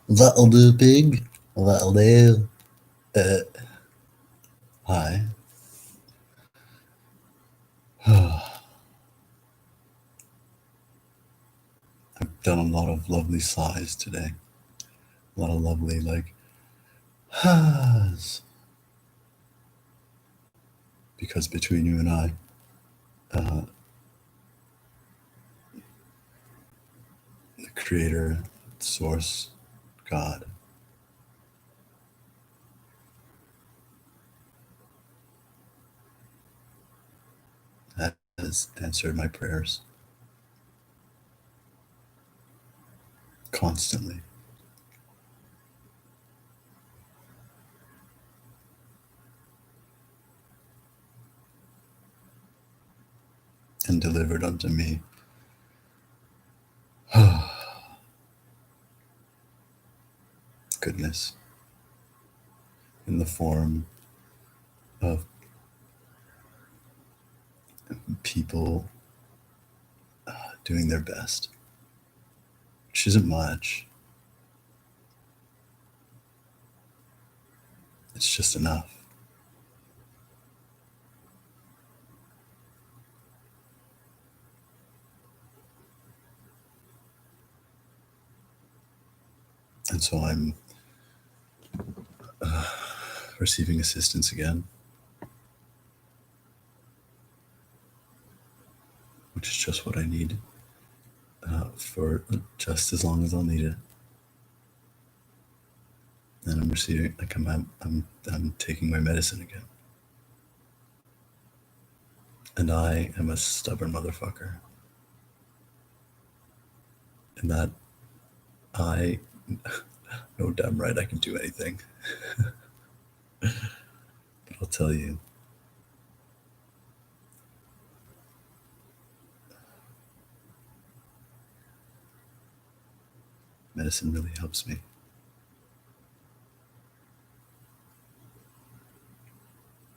That'll do, pig. That'll do. Hi. I've done a lot of lovely sighs today. A lot of lovely, like, ha's. Because between you and I, the creator, source, God, has answered my prayers constantly. And delivered unto me goodness in the form of people doing their best, which isn't much. It's just enough. And so I'm receiving assistance again, which is just what I need for just as long as I'll need it. And I'm receiving, like I'm taking my medicine again. And I am a stubborn motherfucker. And that I know damn right I can do anything. But I'll tell you, medicine really helps me.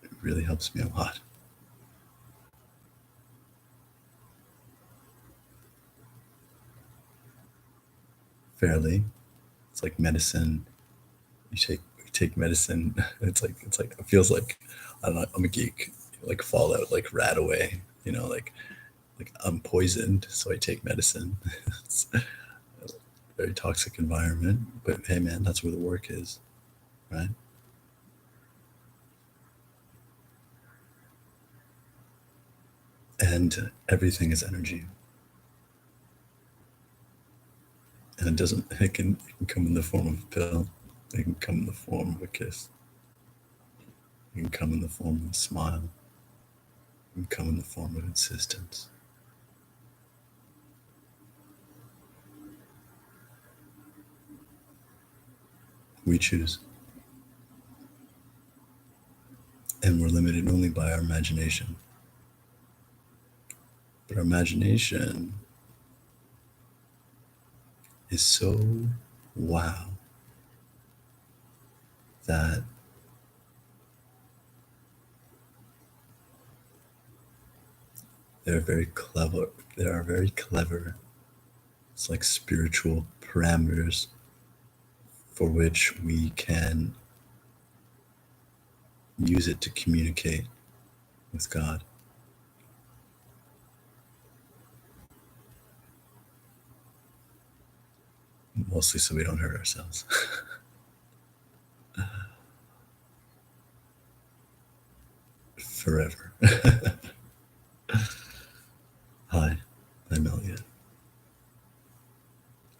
It really helps me a lot. Fairly. It's like medicine. You take medicine. It's like it feels like, I don't know, I'm a geek. Like Fallout, like rat away. Like I'm poisoned, so I take medicine. It's a very toxic environment, but hey, man, that's where the work is, right? And everything is energy, and it can come in the form of a pill. It can come in the form of a kiss. It can come in the form of a smile. It can come in the form of insistence. We choose. And we're limited only by our imagination. But our imagination is so wow that they're very clever. They are very clever. It's like spiritual parameters for which we can use it to communicate with God. Mostly so we don't hurt ourselves. Forever. Hi, I'm Elliot,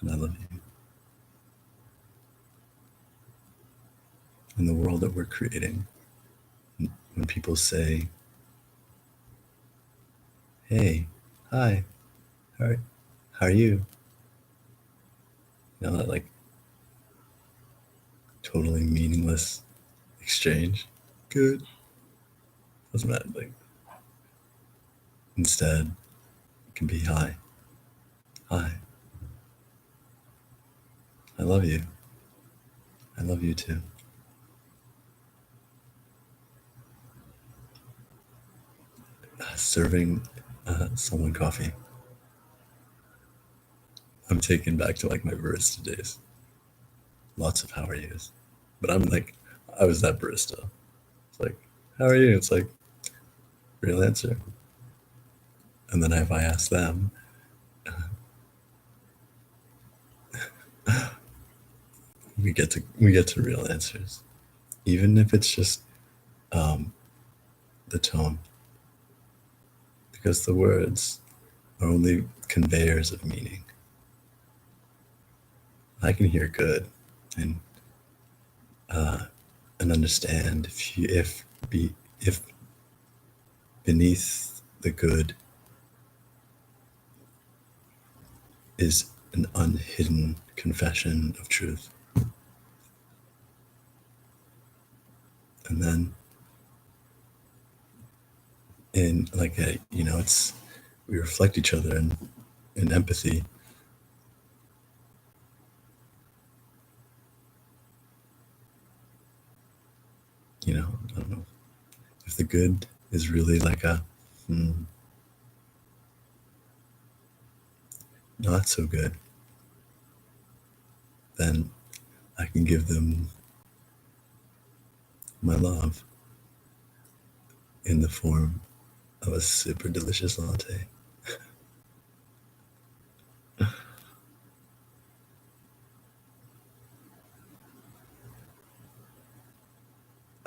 and I love you. In the world that we're creating, when people say, hey, hi, how are you? You know, that like totally meaningless exchange. Good. Doesn't matter. Like, instead, it can be hi. Hi. I love you. I love you too. Serving someone coffee. I'm taken back to like my barista days. Lots of how are yous. But I'm like, I was that barista. It's like, how are you? It's like, real answer. And then if I ask them, we get to real answers. Even if it's just um, the tone. Because the words are only conveyors of meaning. I can hear good and and understand if beneath the good is an unhidden confession of truth. And then in like a, it's we reflect each other in empathy. I don't know if the good is really like a not so good, then I can give them my love in the form of a super delicious latte.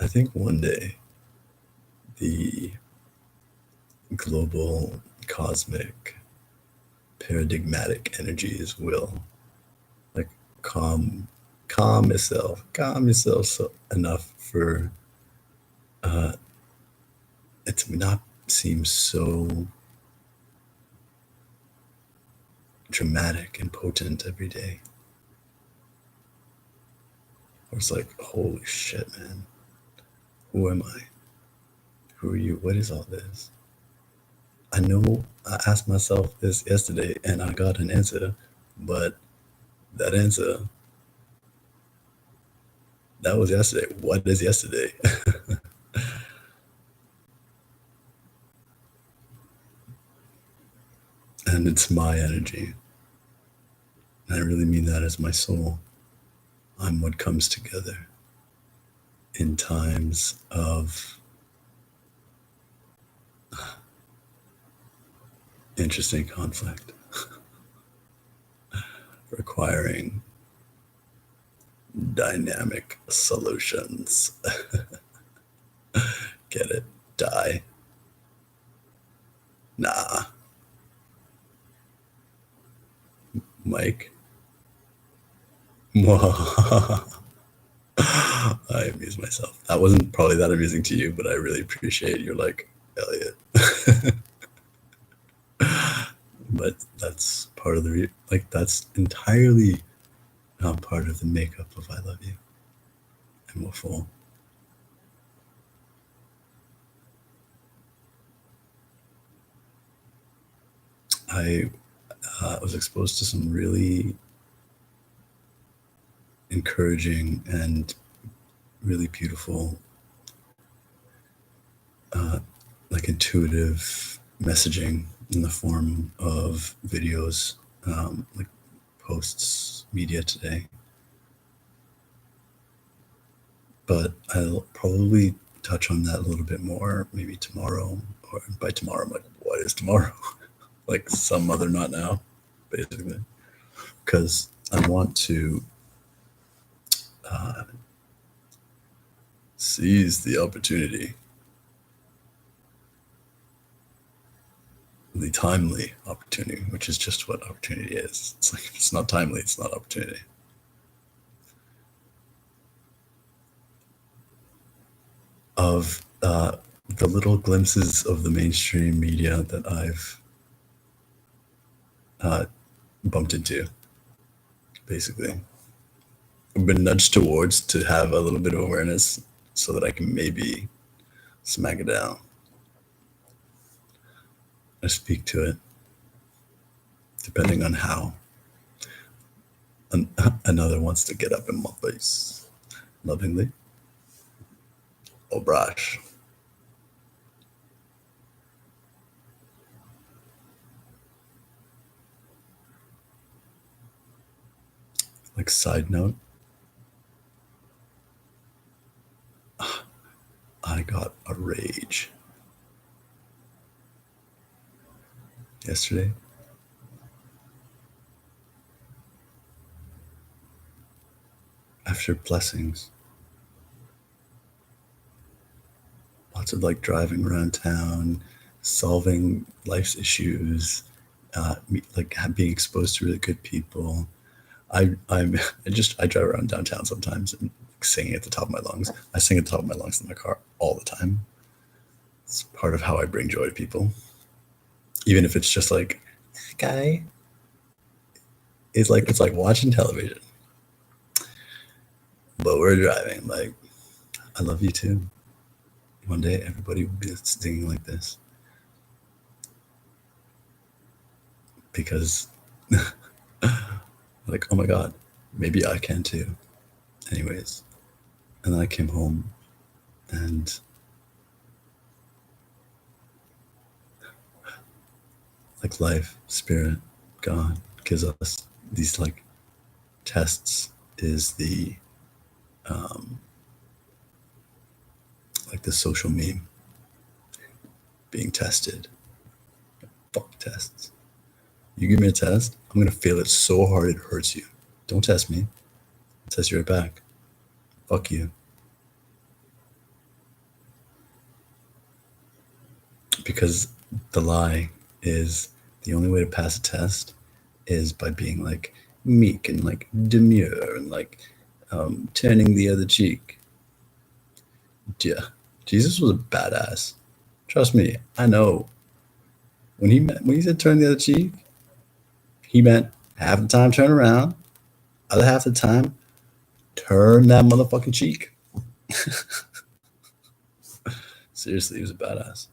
I think one day the global cosmic paradigmatic energies will like calm calm yourself so enough for it to not seem so dramatic and potent every day. Or it's like, holy shit, man, who am I? Who are you? What is all this? I know I asked myself this yesterday and I got an answer, but that answer, that was yesterday. What is yesterday? And it's my energy. And I really mean that as my soul. I'm what comes together in times of interesting conflict, requiring dynamic solutions. Get it? Die. Nah. Mike. I amuse myself. That wasn't probably that amusing to you, but I really appreciate your like, Elliot. But that's part of the like that's entirely part of the makeup of I love you and we're full. I was exposed to some really encouraging and really beautiful, like intuitive messaging in the form of videos, like posts, media today. But I'll probably touch on that a little bit more maybe tomorrow, or by tomorrow, I'm like, what is tomorrow? Like some other not now, basically. Because I want to seize the opportunity, the timely opportunity, which is just what opportunity is. It's like if it's not timely, it's not opportunity. Of the little glimpses of the mainstream media that I've bumped into, basically. I've been nudged towards to have a little bit of awareness so that I can maybe smack it down or speak to it, depending on how another wants to get up in my face, lovingly or brash. Like, side note, I got a rage yesterday. After blessings, lots of like driving around town, solving life's issues, like being exposed to really good people. I drive around downtown sometimes and singing at the top of my lungs. I sing at the top of my lungs in my car all the time. It's part of how I bring joy to people, even if it's just like, guy. It's like watching television, but we're driving. Like, I love you too. One day, everybody will be singing like this because, like, oh my god, maybe I can too. Anyways, and then I came home and like life, spirit, God gives us these like tests is the like the social meme being tested. Fuck tests. You give me a test, I'm gonna fail it so hard it hurts you. Don't test me. I'll test you right back. Fuck you. Because the lie is the only way to pass a test is by being like meek and like demure and like turning the other cheek. Yeah, Jesus was a badass. Trust me, I know. When he said turn the other cheek, he meant half the time turn around, other half the time turn that motherfucking cheek. Seriously, he was a badass.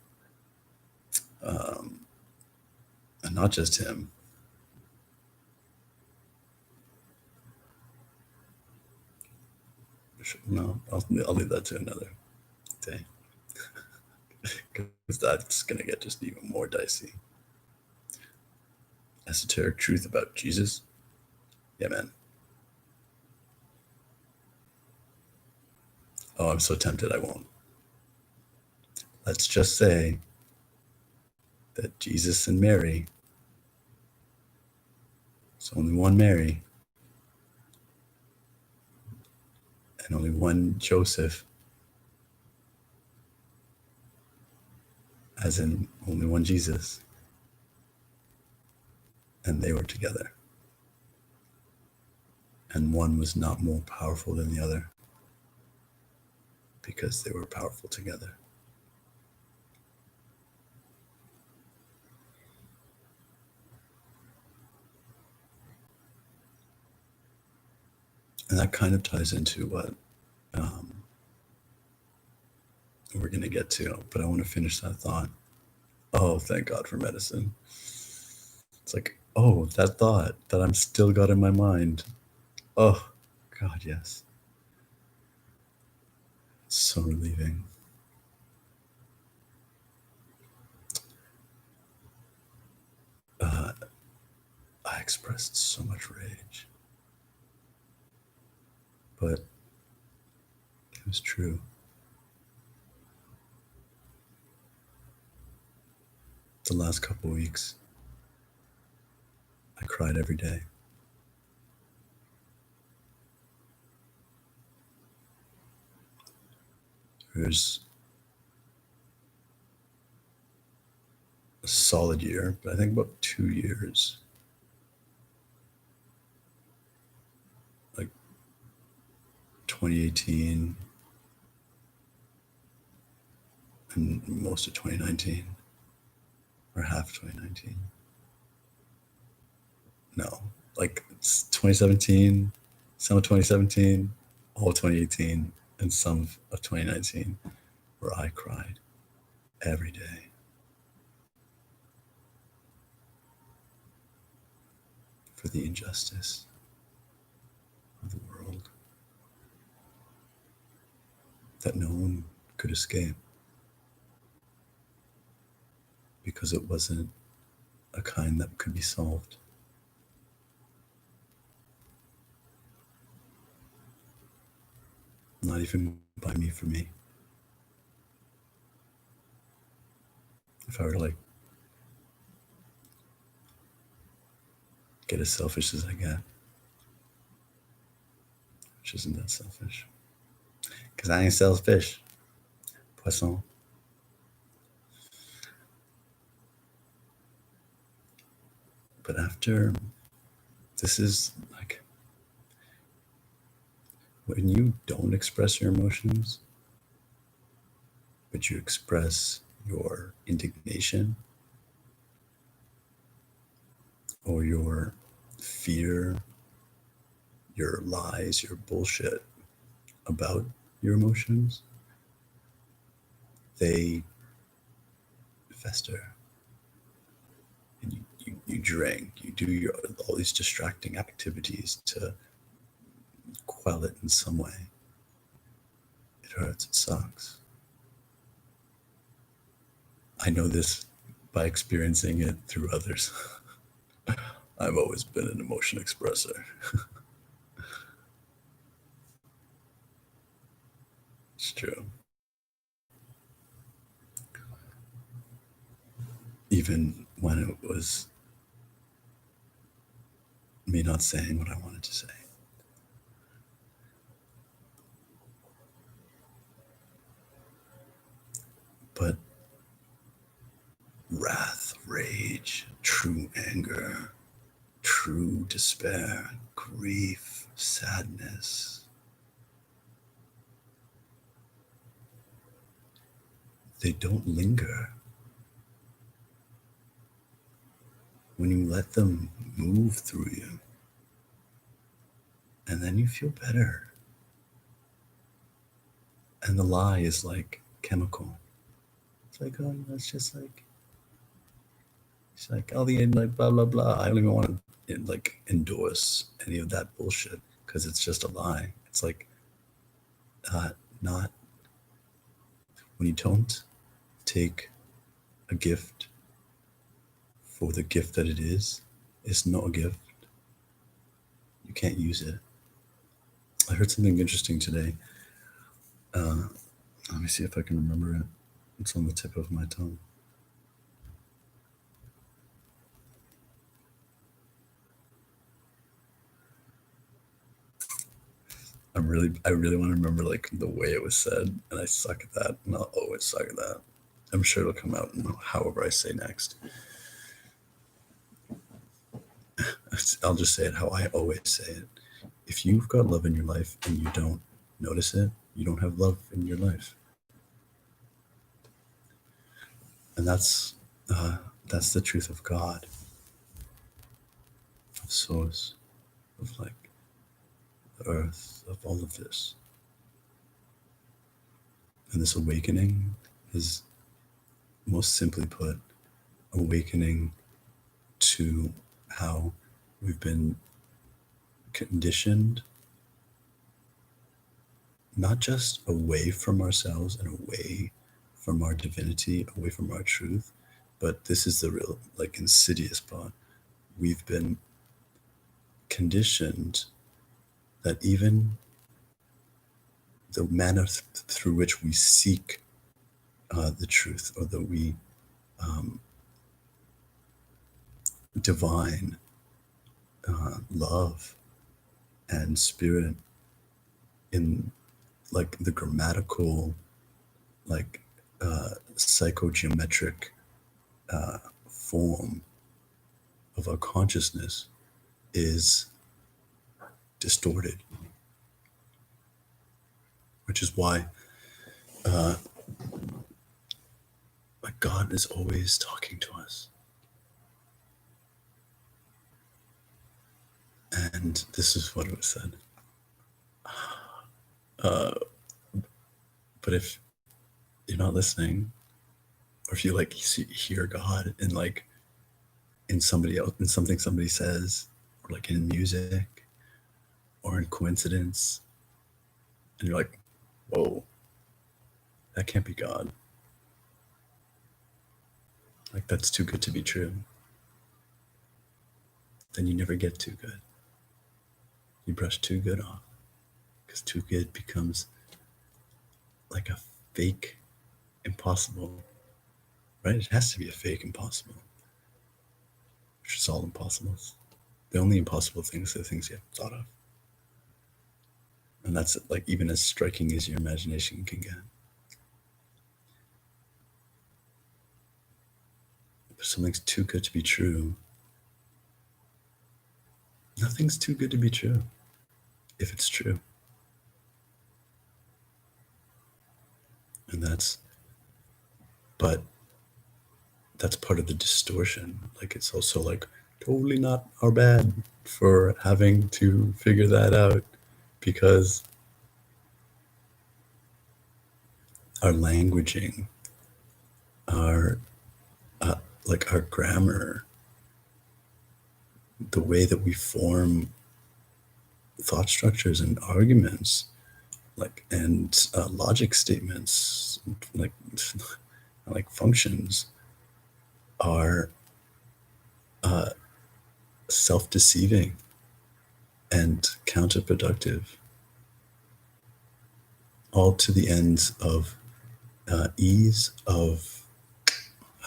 And not just him. No, I'll leave that to another day. Because that's going to get just even more dicey. Esoteric truth about Jesus? Yeah, man. Oh, I'm so tempted I won't. Let's just say that Jesus and Mary, it's only one Mary, and only one Joseph, as in only one Jesus, and they were together. And one was not more powerful than the other because they were powerful together. And that kind of ties into what we're going to get to, but I want to finish that thought. Oh, thank God for medicine. It's like, oh, that thought that I'm still got in my mind. Oh, God, yes. So relieving. I expressed so much rage, but it was true. The last couple of weeks, I cried every day. There's a solid year, but I think about 2 years, like 2018 and most of 2019, or half 2019. No, like it's 2017, some of 2017, all of 2018, and some of 2019, where I cried every day. For the injustice of the world that no one could escape because it wasn't a kind that could be solved. Not even by me for me. If I were to like get as selfish as I get, which isn't that selfish. Because I ain't selfish. Poisson. But after, this is like, when you don't express your emotions, but you express your indignation or your fear, your lies, your bullshit about your emotions, they fester. And you drink, you do all these distracting activities to quell it in some way. It hurts, it sucks. I know this by experiencing it through others. I've always been an emotion expresser. It's true. Even when it was me not saying what I wanted to say. But wrath, rage, true anger, true despair, grief, sadness, they don't linger. When you let them move through you, and then you feel better. And the lie is like chemical. It's like, oh, it's just like, it's like all the like blah blah blah. I don't even want to like endorse any of that bullshit because it's just a lie. It's like not when you don't take a gift for the gift that it is. It's not a gift. You can't use it. I heard something interesting today. Let me see if I can remember it. It's on the tip of my tongue. I really want to remember like the way it was said, and I suck at that, and I'll always suck at that. I'm sure it'll come out in however I say next. I'll just say it how I always say it. If you've got love in your life and you don't notice it, you don't have love in your life. And that's the truth of God, of source, of like the earth, of all of this. And this awakening is, most simply put, awakening to how we've been conditioned, not just away from ourselves and away from our divinity, away from our truth, but this is the real, like, insidious part. We've been conditioned that even the manner through which we seek the truth, or that we divine love and spirit in like the grammatical, like psychogeometric form of our consciousness is distorted, which is why like God is always talking to us. And this is what it was said. But if you're not listening, or if you like hear God in like in somebody else, in something somebody says, or like in music, or in coincidence, and you're like, whoa, that can't be God. Like, that's too good to be true. Then you never get too good. You brush too good off, because too good becomes like a fake impossible, right? It has to be a fake impossible, which is all impossibles. The only impossible things are the things you haven't thought of. And that's like even as striking as your imagination can get. If something's too good to be true, nothing's too good to be true if it's true. And but that's part of the distortion. Like it's also like totally not our bad for having to figure that out because our languaging, our like our grammar, the way that we form thought structures and arguments, like and logic statements, like like functions, are self-deceiving and counterproductive, all to the end of ease of,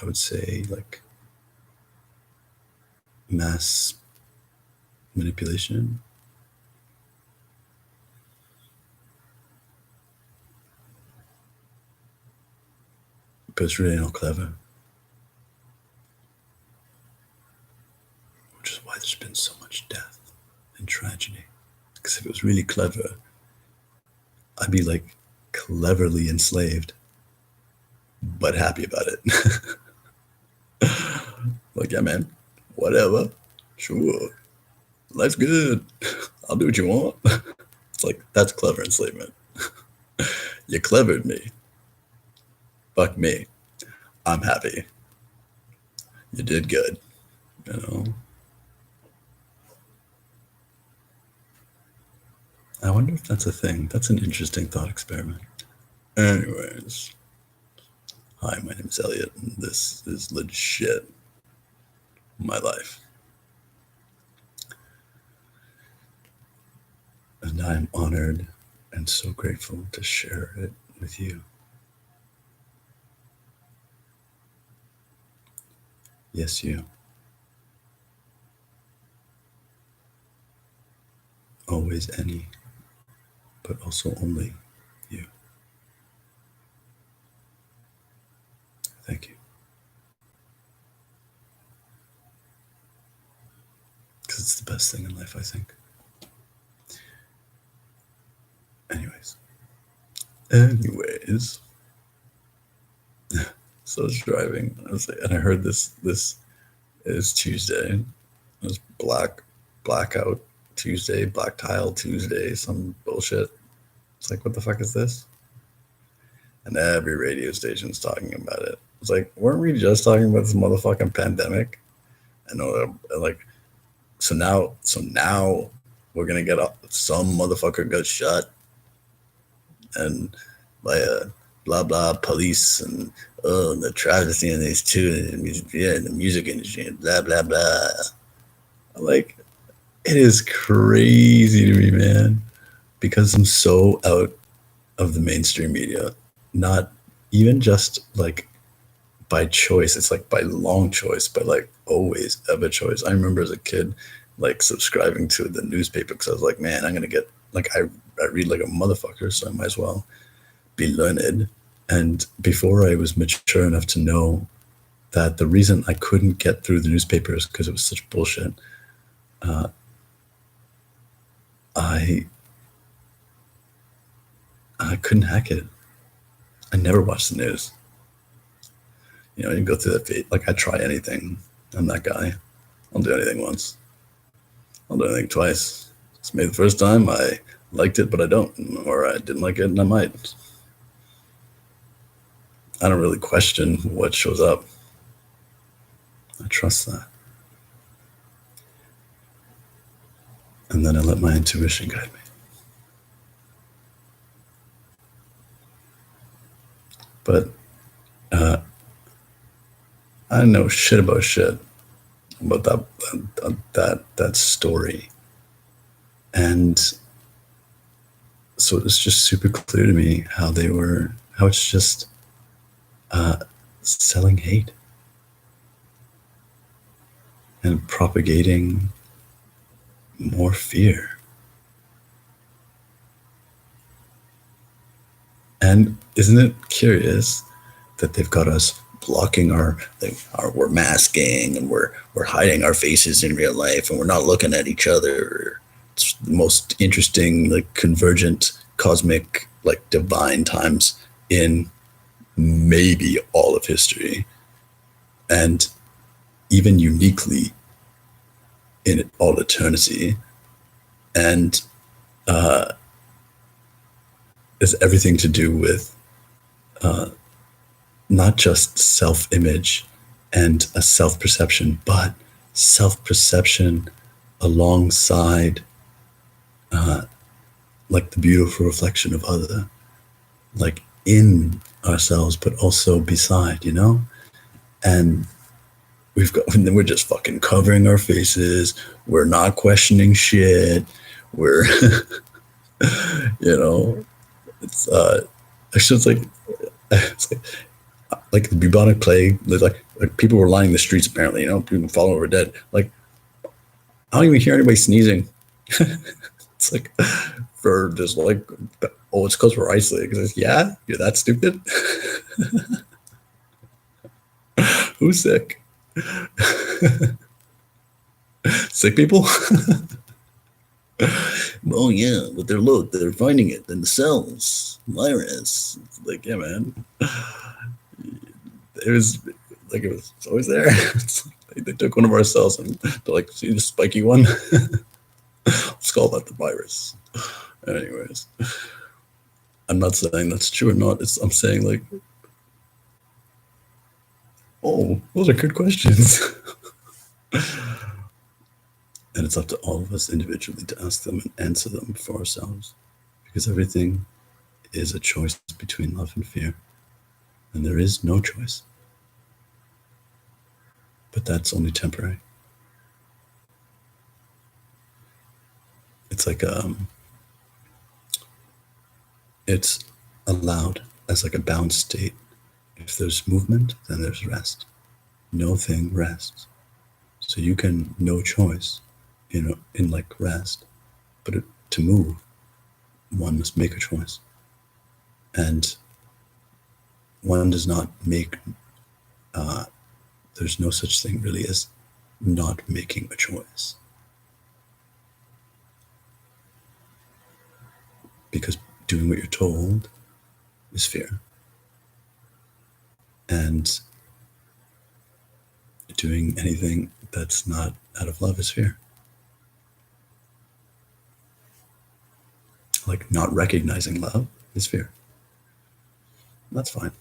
I would say, like mass manipulation. But it's really not clever, which is why there's been so much death and tragedy. Because if it was really clever, I'd be like cleverly enslaved, but happy about it. Like, yeah, man, whatever, sure, life's good. I'll do what you want. It's like, that's clever enslavement. You clevered me. Fuck me. I'm happy. You did good, you know? I wonder if that's a thing. That's an interesting thought experiment. Anyways, hi, my name is Elliot, and this is legit my life. And I'm honored and so grateful to share it with you. Yes, you. Always any, but also only you. Thank you. Because it's the best thing in life, I think. Anyways. So I was driving, and I heard this is Tuesday. It was blackout Tuesday, black tile Tuesday, some bullshit. It's like, what the fuck is this? And every radio station's talking about it. It's like, weren't we just talking about this motherfucking pandemic? And like, so now we're gonna get some motherfucker got shot, and by a blah blah police, and the travesty in these two, and the music industry, and blah blah blah. Like, it is crazy to me, man, because I'm so out of the mainstream media. Not even just like by choice, it's like by long choice, but like always ever choice. I remember as a kid, like subscribing to the newspaper because I was like, man, I'm gonna get like I read like a motherfucker, so I might as well be learned. And before I was mature enough to know that the reason I couldn't get through the newspaper is because it was such bullshit, I couldn't hack it. I never watched the news. You know, you go through that phase. Like, I try anything. I'm that guy. I'll do anything once. I'll do anything twice. It's maybe the first time I liked it, but I don't, or I didn't like it, and I might. I don't really question what shows up. I trust that. And then I let my intuition guide me. But I know shit about that story. And So it's just super clear to me how it's just selling hate and propagating more fear. And isn't it curious that they've got us blocking we're masking, and we're hiding our faces in real life, and we're not looking at each other. It's the most interesting, like, convergent, cosmic, like, divine times in maybe all of history, and even uniquely in all eternity. And it's everything to do with not just self-image and a self-perception, but self-perception alongside like the beautiful reflection of other, like in ourselves, but also beside, you know? And we're just fucking covering our faces. We're not questioning shit. We're, you know, it's actually it's like the bubonic plague. Like people were lining the streets apparently. You know, people falling over dead. Like I don't even hear anybody sneezing. It's like for just like, oh, it's because we're isolated. Because yeah, you're that stupid. Who's sick? Sick people? Oh yeah, but they're finding it in the cells. Virus. It's like, yeah, man. It was it's always there. It's like they took one of our cells and they're like, see the spiky one? Let's call that the virus. Anyways, I'm not saying that's true or not. I'm saying like, oh, those are good questions. And it's up to all of us individually to ask them and answer them for ourselves, because everything is a choice between love and fear, and there is no choice. But that's only temporary. It's like it's allowed as like a bound state. If there's movement, then there's rest. No thing rests. So you can no choice, you know, in like rest, but to move, one must make a choice, and one does not make. There's no such thing really as not making a choice, because doing what you're told is fear, and doing anything that's not out of love is fear. Like not recognizing love is fear. That's fine.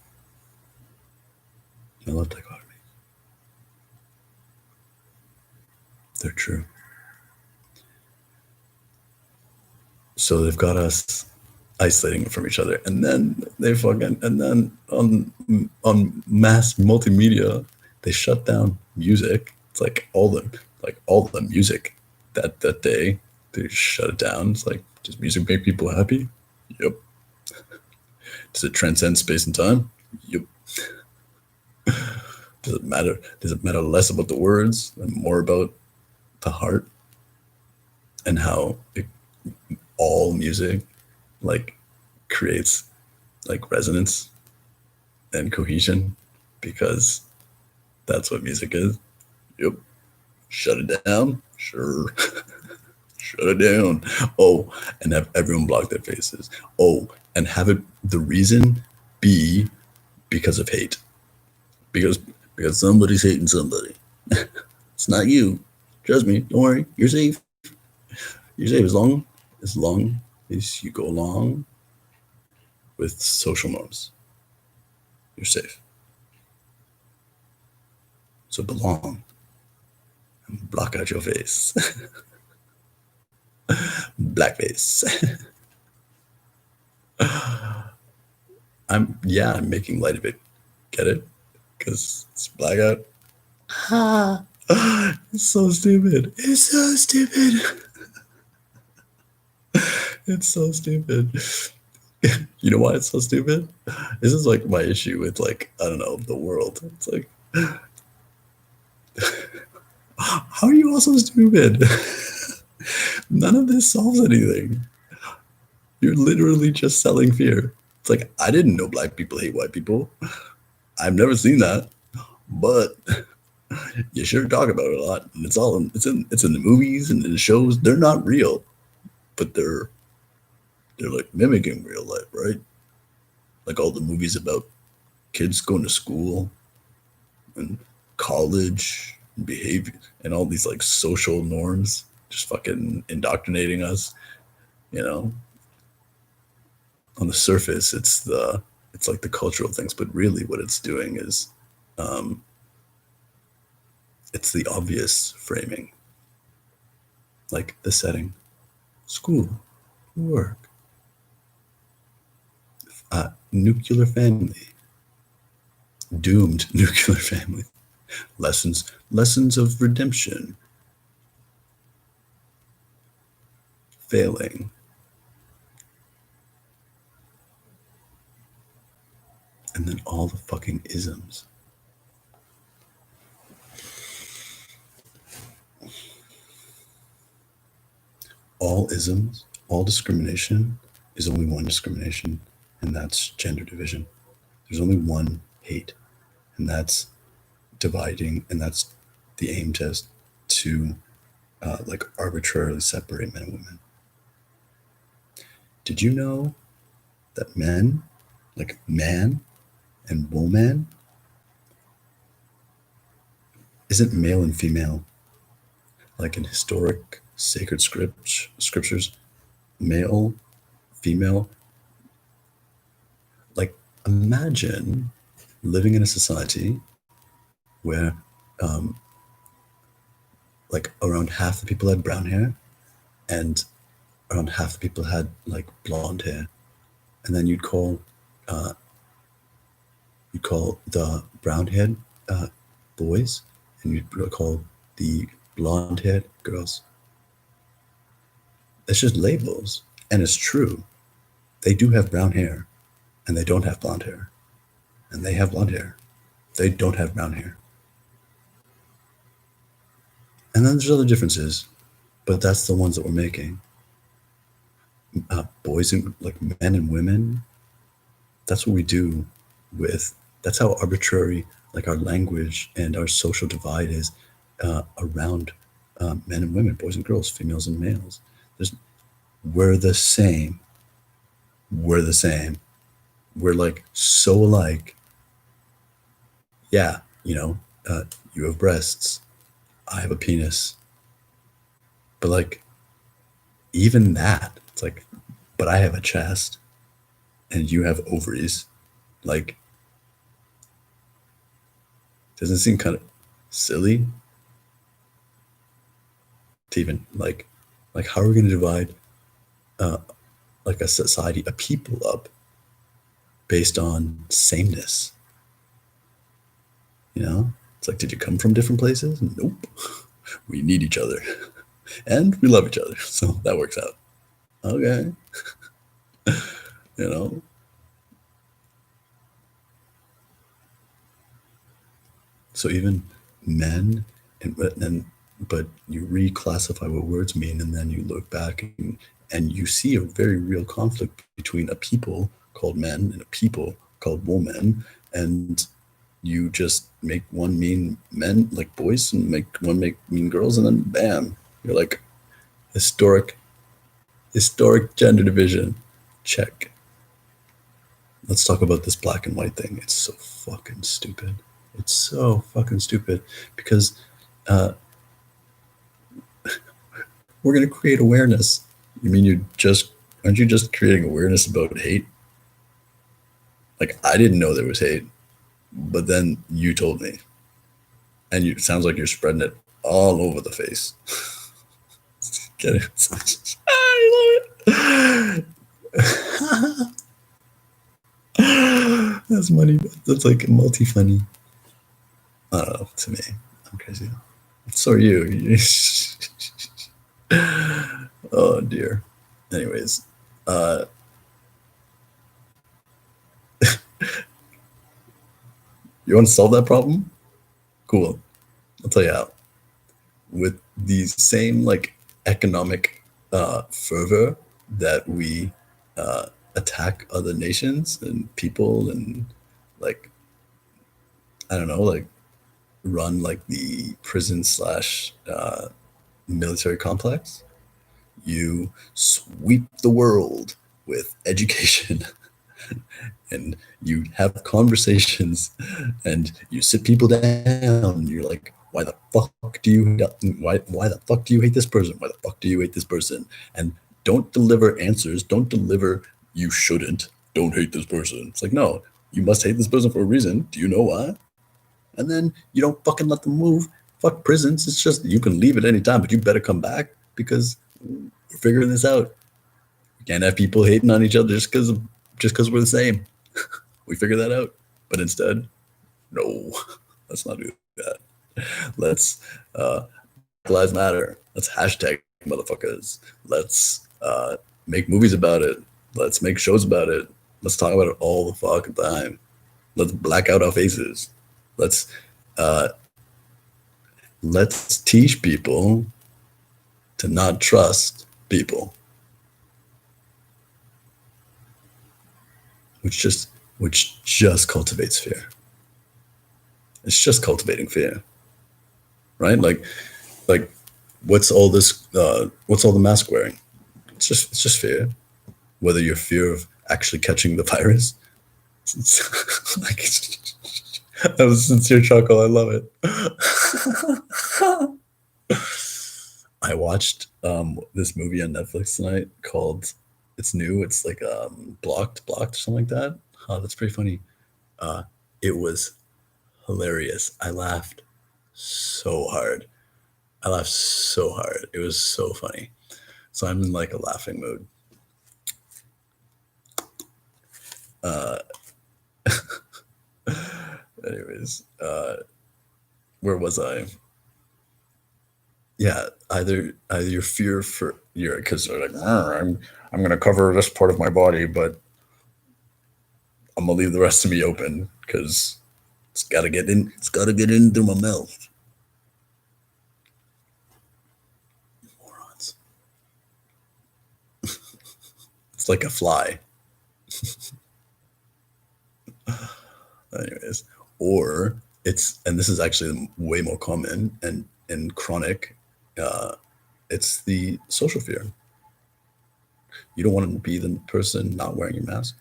I love dichotomies. They're true. So they've got us isolating from each other, and then on mass multimedia, they shut down music. It's like all the music that day, they shut it down. It's like, does music make people happy? Yep. Does it transcend space and time? Yep. Does it matter? Does it matter less about the words and more about the heart, and how all music like creates like resonance and cohesion, because that's what music is? Yep. Shut it down? Sure. Shut it down. Oh, and have everyone block their faces. Oh, and have it the reason be because of hate. Because somebody's hating somebody. It's not you. Trust me. Don't worry. You're safe. You're safe as long as you go along with social norms. You're safe. So belong and block out your face. Blackface. I'm making light of it. Get it? Because it's blackout. It's so stupid. It's so stupid. It's so stupid. You know why it's so stupid? This is like my issue with like, I don't know, the world. It's like, how are you all so stupid? None of this solves anything. You're literally just selling fear. It's like, I didn't know black people hate white people. I've never seen that, but you sure talk about it a lot. And it's in the movies and in the shows. They're not real, but they're like mimicking real life, right? Like all the movies about kids going to school and college and behavior and all these like social norms just fucking indoctrinating us, you know. On the surface it's like the cultural things, but really what it's doing is um it's the obvious framing, like the setting, school, work, nuclear family, doomed nuclear family, lessons of redemption, failing, and then all the fucking isms. All isms, all discrimination is only one discrimination, and that's gender division. There's only one hate, and that's dividing, and that's the aim to like arbitrarily separate men and women. Did you know that men, like man and woman, isn't male and female? Like in historic sacred scriptures, male, female. Like imagine living in a society where like around half the people had brown hair and around half the people had like blonde hair, and then uh, you'd call the brown haired boys, and you'd call the blonde haired girls. It's just labels, and it's true. They do have brown hair, and they don't have blonde hair, and they have blonde hair. They don't have brown hair, and then there's other differences, but that's the ones that we're making. Boys and like men and women. That's what we do with. That's how arbitrary like our language and our social divide is around men and women, boys and girls, females and males. There's, we're the same. We're the same. We're like so alike. Yeah, you know, you have breasts. I have a penis. But like, even that, it's like, but I have a chest and you have ovaries. Like, doesn't it seem kind of silly to even like how are we going to divide uh, like a society, a people up based on sameness? You know, it's like, did you come from different places? Nope. We need each other and we love each other. So that works out. Okay. You know, so even men and but you reclassify what words mean, and then you look back and you see a very real conflict between a people called men and a people called woman, and you just make one mean men like boys and make mean girls, and then bam, you're like historic gender division. Check. Let's talk about this black and white thing. It's so fucking stupid. It's so fucking stupid because uh, we're gonna create awareness. You mean aren't you just creating awareness about hate? Like I didn't know there was hate, but then you told me, and it sounds like you're spreading it all over the face. Get it? I love it. That's money. That's like multi-funny. I don't know. To me, I'm crazy. So are you. Oh dear. Anyways, Uh, you want to solve that problem? Cool. I'll tell you how. With the same like economic fervor that we attack other nations and people and like I don't know, like run like the prison slash military complex, you sweep the world with education and you have conversations and you sit people down. You're like, why the fuck do you hate this person? Why the fuck do you hate this person? And don't deliver answers. Don't deliver you shouldn't. Don't hate this person. It's like, no, you must hate this person for a reason. Do you know why? And then you don't fucking let them move. Fuck prisons. It's just you can leave at any time, but you better come back because we're figuring this out. We can't have people hating on each other just because we're the same. We figure that out. But instead, no, let's not do that. Let's Black Lives Matter. Let's hashtag motherfuckers. Let's make movies about it. Let's make shows about it. Let's talk about it all the fucking time. Let's black out our faces. Let's uh, let's teach people to not trust people, which just cultivates fear. It's just cultivating fear, right? Like what's all this? What's all the mask wearing? It's just fear. Whether you're fear of actually catching the virus, it's like that was a sincere chuckle. I love it. I watched this movie on Netflix tonight called it's new. It's like blocked or something like that. Oh, that's pretty funny. Uh, it was hilarious. I laughed so hard. I laughed so hard. It was so funny. So I'm in like a laughing mood. Uh, anyways, where was I? Yeah, either your fear for your because they're like I'm gonna cover this part of my body, but I'm gonna leave the rest of me open because it's gotta get in. It's gotta get in through my mouth. Morons. It's like a fly. Anyways, or it's and this is actually way more common and chronic. Uh, it's the social fear. You don't want to be the person not wearing your mask.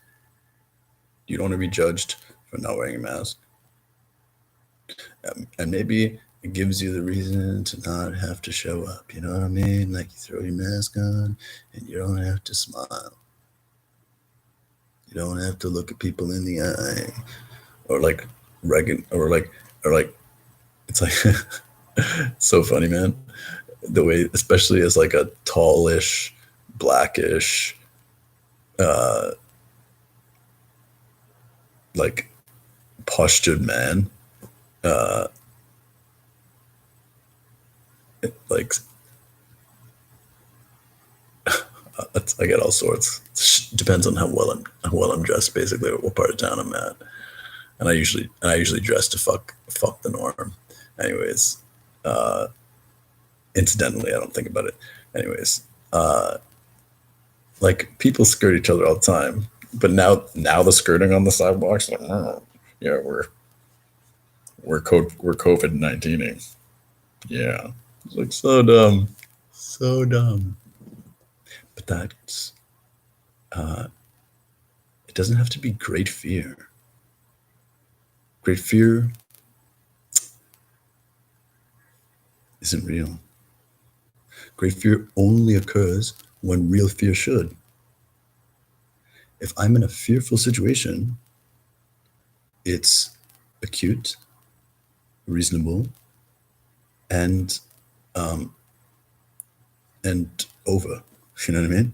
You don't want to be judged for not wearing a mask. And maybe it gives you the reason to not have to show up. You know what I mean? Like you throw your mask on and you don't have to smile. You don't have to look at people in the eye or like or like it's like so funny, man. The way, especially as like a tallish, blackish, uh, like postured man, uh, like I get all sorts. Depends on how well I'm dressed, basically, or what part of town I'm at. And I usually dress to fuck the norm. Anyways, uh, incidentally, I don't think about it. Anyways, uh, like people skirt each other all the time, but now the skirting on the sidewalks, like, oh, yeah, we're COVID 19ing. Yeah, it's like so dumb, so dumb. But that's uh, it doesn't have to be great fear. Great fear isn't real. Great fear only occurs when real fear should. If I'm in a fearful situation, it's acute, reasonable, and um, and over. You know what I mean?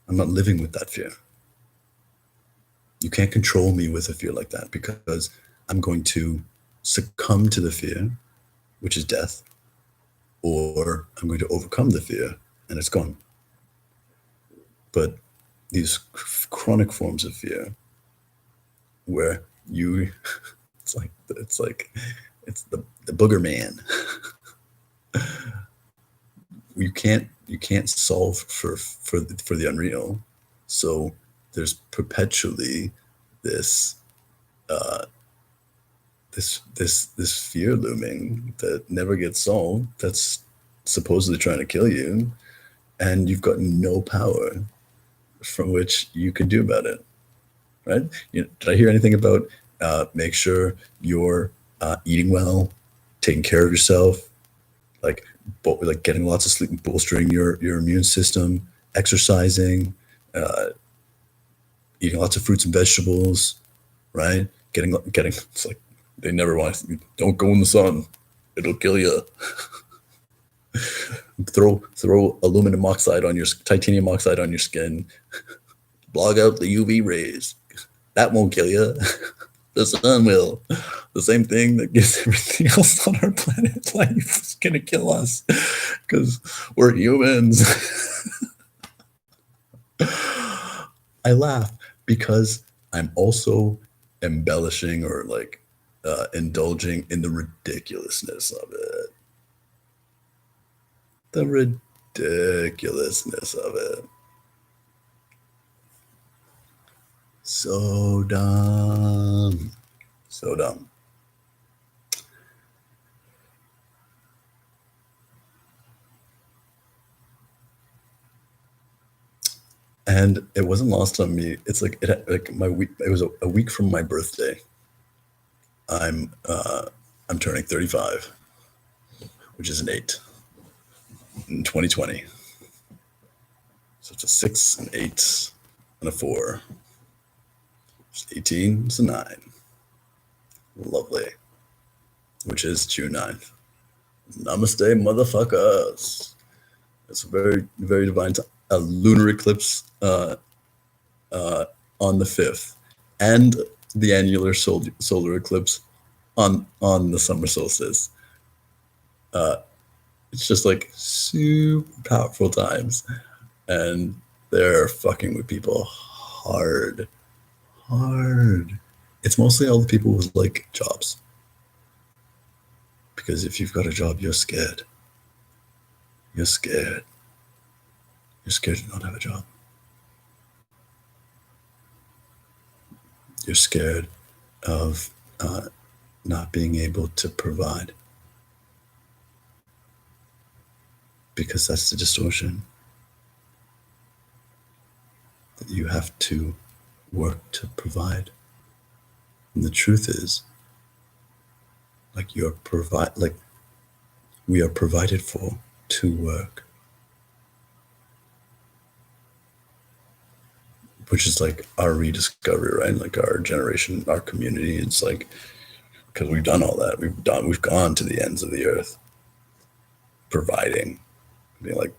I'm not living with that fear. You can't control me with a fear like that because I'm going to succumb to the fear, which is death, or I'm going to overcome the fear and it's gone. But these chronic forms of fear, where you, it's the booger man. You can't solve for the unreal. So there's perpetually this this fear looming that never gets solved, that's supposedly trying to kill you, and you've got no power from which you can do about it, right? Did I hear anything about make sure you're eating well, taking care of yourself, like like getting lots of sleep, bolstering your immune system, exercising, uh, eating lots of fruits and vegetables, right? Getting it's like they never want don't go in the sun, it'll kill you. Throw aluminum oxide on your titanium oxide on your skin, blog out the UV rays, that won't kill you. The sun will. The same thing that gives everything else on our planet life is gonna kill us because we're humans. I laugh because I'm also embellishing or like indulging in the ridiculousness of it. The ridiculousness of it. So dumb. So dumb. And it wasn't lost on me. It's like my week. It was a week from my birthday. I'm turning 35, which is an 8 in 2020. So it's a 6, an 8, and a 4. It's 18. It's a 9. Lovely. Which is June 9th. Namaste, motherfuckers. It's a very, very divine time. A lunar eclipse on the 5th, and the annular solar eclipse on the summer solstice. It's just like super powerful times, and they're fucking with people hard. It's mostly all the people with like jobs, because if you've got a job, you're scared. You're scared to not have a job. You're scared of not being able to provide, because that's the distortion. That you have to work to provide. And the truth is, like we are provided for to work. Which is like our rediscovery, right? Like our generation, our community. It's like, because we've done all that. We've gone to the ends of the earth, providing, being like,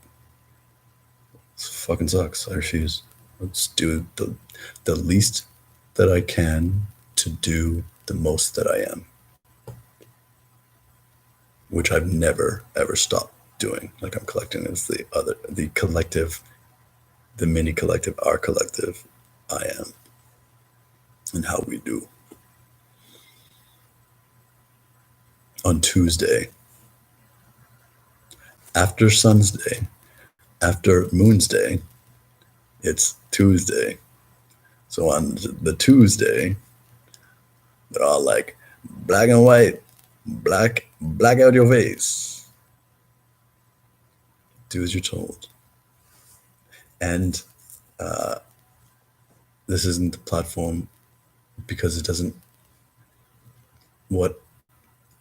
this fucking sucks. I refuse. Let's do the least that I can to do the most that I am, which I've never ever stopped doing. Like I'm collecting as the collective, the mini collective, our collective, I am, and how we do. On Tuesday, after Sun's Day, after Moon's Day, it's Tuesday. So on the Tuesday, they're all like, black and white, black out your face. Do as you're told. And this isn't the platform because it doesn't. What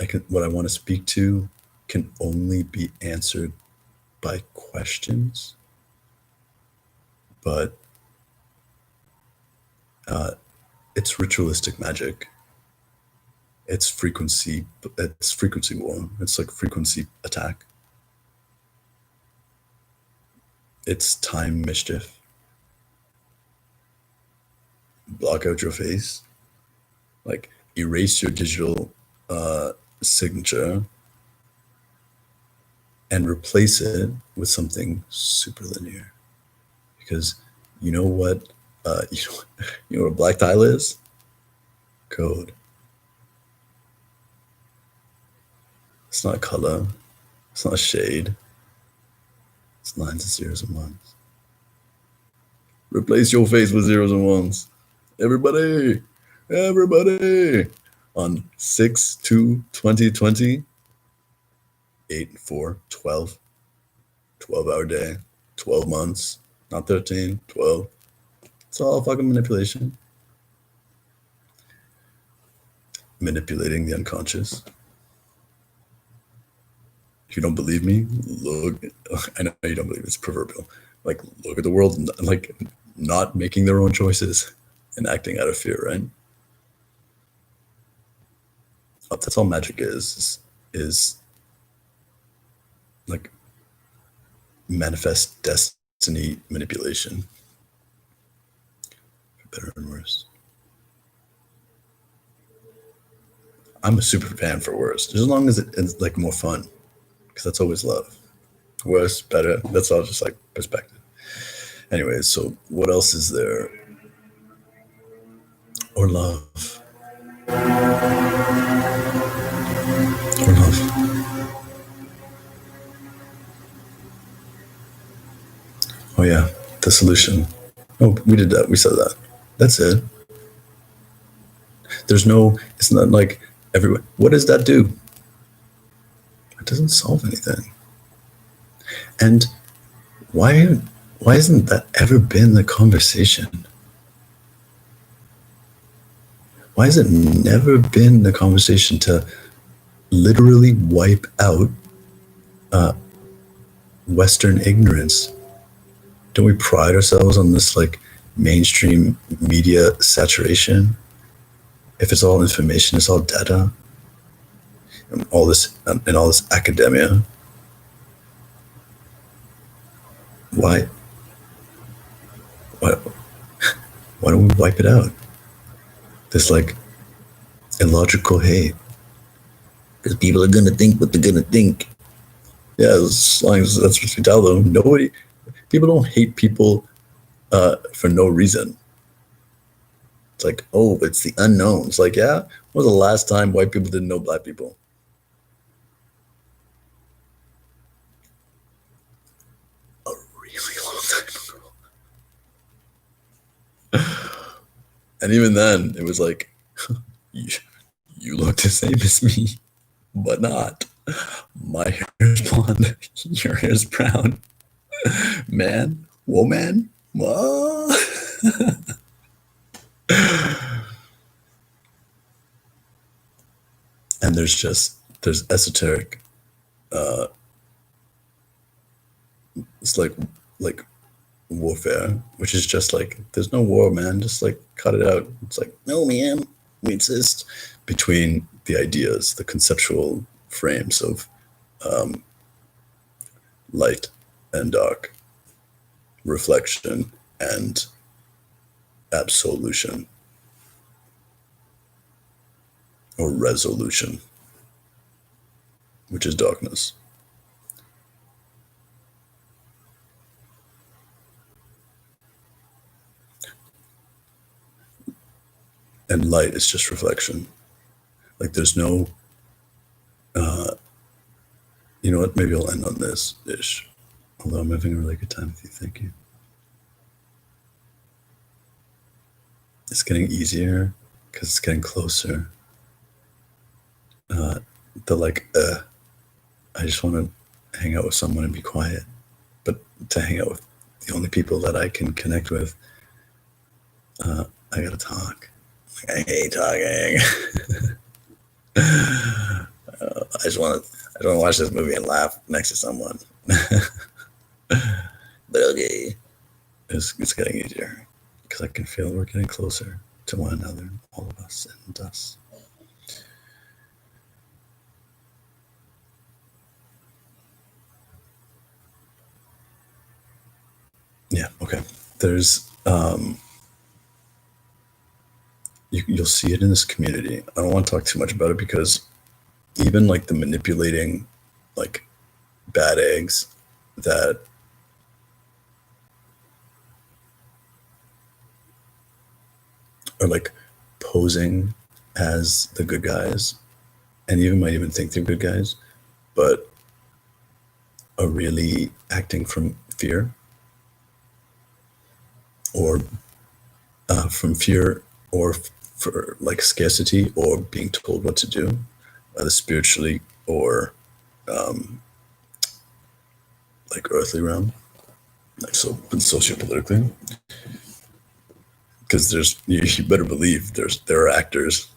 I want to speak to can only be answered by questions, but it's ritualistic magic. It's frequency war. It's like frequency attack. It's time mischief. Block out your face. Like erase your digital signature and replace it with something super linear. Because You know what? You know what a black tile is? Code. It's not color. It's not shade. It's lines and zeros and ones. Replace your face with zeros and ones. Everybody, everybody. On 6/2/2020, 8 and 4, 12, 12-hour day, 12 months, not 13, 12. It's all fucking manipulation. Manipulating the unconscious. If you don't believe me, look. I know you don't believe it's proverbial. Like, look at the world, like, not making their own choices and acting out of fear, right? That's all magic is like manifest destiny manipulation, for better and worse. I'm a super fan for worse, just as long as it's like more fun, because that's always love. Worse, better, that's all just like perspective. Anyways, so what else is there? Or love. Or love. Oh yeah, the solution. Oh, we did that. We said that. That's it. There's no. It's not like everyone. What does that do? It doesn't solve anything. And why? Why hasn't that ever been the conversation? Why has it never been the conversation to literally wipe out Western ignorance? Don't we pride ourselves on this like mainstream media saturation? If it's all information, it's all data, and all this academia. Why? Why? Why don't we wipe it out? This like illogical hate, because people are gonna think what they're gonna think. Yeah, as long as that's what we tell them. Nobody, people don't hate people for no reason. It's like, oh, it's the unknown. It's like, yeah, when was the last time white people didn't know black people? A really long time ago. And even then, it was like, you look the same as me, but not. My hair is blonde, your hair is brown. Man, woman, whoa. And there's esoteric. It's like warfare, which is just like there's no war, man. Just like cut it out. It's like no, man. We exist between the ideas, the conceptual frames of light and dark, reflection and absolution or resolution, which is darkness. And light is just reflection. Like there's no, you know what? Maybe I'll end on this ish. Although I'm having a really good time with you. Thank you. It's getting easier because it's getting closer. The like, I just want to hang out with someone and be quiet. But to hang out with the only people that I can connect with, I gotta talk. Like, I hate talking. I just want to watch this movie and laugh next to someone. But okay, it's getting easier because I can feel we're getting closer to one another, all of us and us. Yeah. Okay. There's you'll see it in this community. I don't want to talk too much about it because even like the manipulating, like bad eggs that are like posing as the good guys, and even might even think they're good guys, but are really acting from fear, or from fear, or for like scarcity, or being told what to do, either spiritually or like earthly realm, like so sociopolitically. Because you better believe there are actors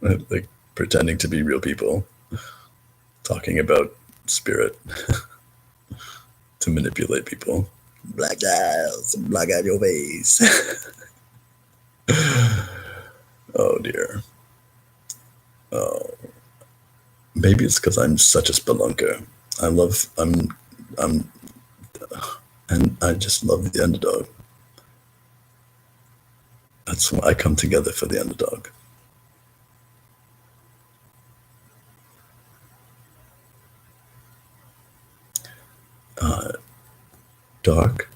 like pretending to be real people talking about spirit to manipulate people. Black guys, black out your face. Oh dear. Oh, maybe it's because I'm such a spelunker. I'm, and I just love the underdog. That's why I come together for the underdog. Dark